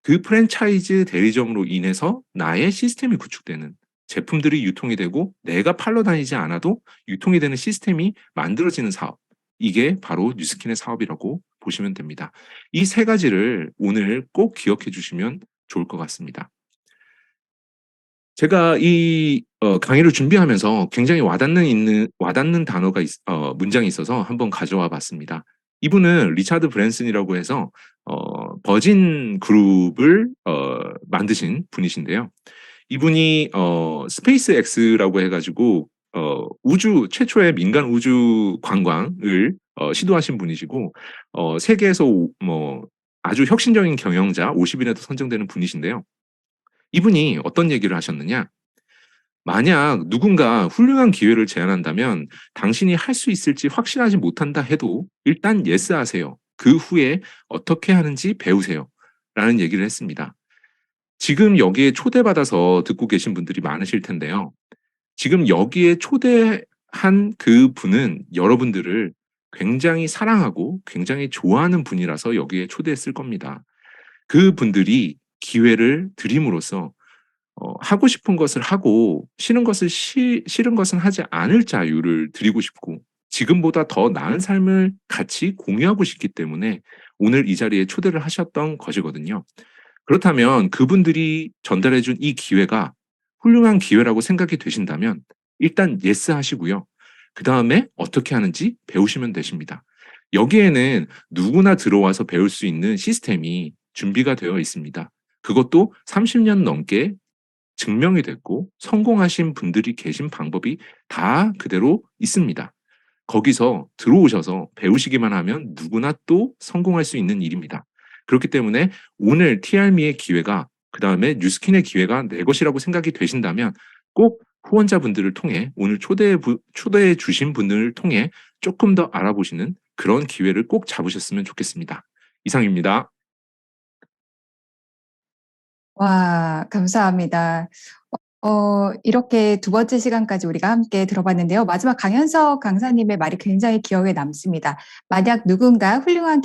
그 프랜차이즈 대리점으로 인해서 나의 시스템이 구축되는, 제품들이 유통이 되고 내가 팔러 다니지 않아도 유통이 되는 시스템이 만들어지는 사업. 이게 바로 뉴스킨의 사업이라고 보시면 됩니다. 이 3가지를 오늘 꼭 기억해 주시면 좋을 것 같습니다. 제가 이 강의를 준비하면서 굉장히 와닿는 단어가 문장이 있어서 한번 가져와 봤습니다. 이분은 리차드 브랜슨이라고 해서 버진 그룹을 만드신 분이신데요. 이분이 스페이스 X라고 해가지고 최초의 민간 우주 관광을 시도하신 분이시고 세계에서 아주 혁신적인 경영자 50인에도 선정되는 분이신데요. 이분이 어떤 얘기를 하셨느냐? 만약 누군가 훌륭한 기회를 제안한다면 당신이 할 수 있을지 확실하지 못한다 해도 일단 예스 하세요. 그 후에 어떻게 하는지 배우세요. 라는 얘기를 했습니다. 지금 여기에 초대받아서 듣고 계신 분들이 많으실 텐데요. 지금 여기에 초대한 그 분은 여러분들을 굉장히 사랑하고 굉장히 좋아하는 분이라서 여기에 초대했을 겁니다. 그 분들이 기회를 드림으로써 하고 싶은 것을 하고 싫은 것은 하지 않을 자유를 드리고 싶고 지금보다 더 나은 삶을 같이 공유하고 싶기 때문에 오늘 이 자리에 초대를 하셨던 것이거든요. 그렇다면 그분들이 전달해 준 이 기회가 훌륭한 기회라고 생각이 되신다면 일단 예스 하시고요. 그다음에 어떻게 하는지 배우시면 되십니다. 여기에는 누구나 들어와서 배울 수 있는 시스템이 준비가 되어 있습니다. 그것도 30년 넘게 증명이 됐고 성공하신 분들이 계신 방법이 다 그대로 있습니다. 거기서 들어오셔서 배우시기만 하면 누구나 또 성공할 수 있는 일입니다. 그렇기 때문에 오늘 TRM의 기회가 그다음에 뉴스킨의 기회가 내 것이라고 생각이 되신다면 꼭 후원자분들을 통해 오늘 초대해 주신 분들을 통해 조금 더 알아보시는 그런 기회를 꼭 잡으셨으면 좋겠습니다. 이상입니다. 와, 감사합니다. 이렇게 2번째 시간까지 우리가 함께 들어봤는데요. 마지막 강현석 강사님의 말이 굉장히 기억에 남습니다. 만약 누군가 훌륭한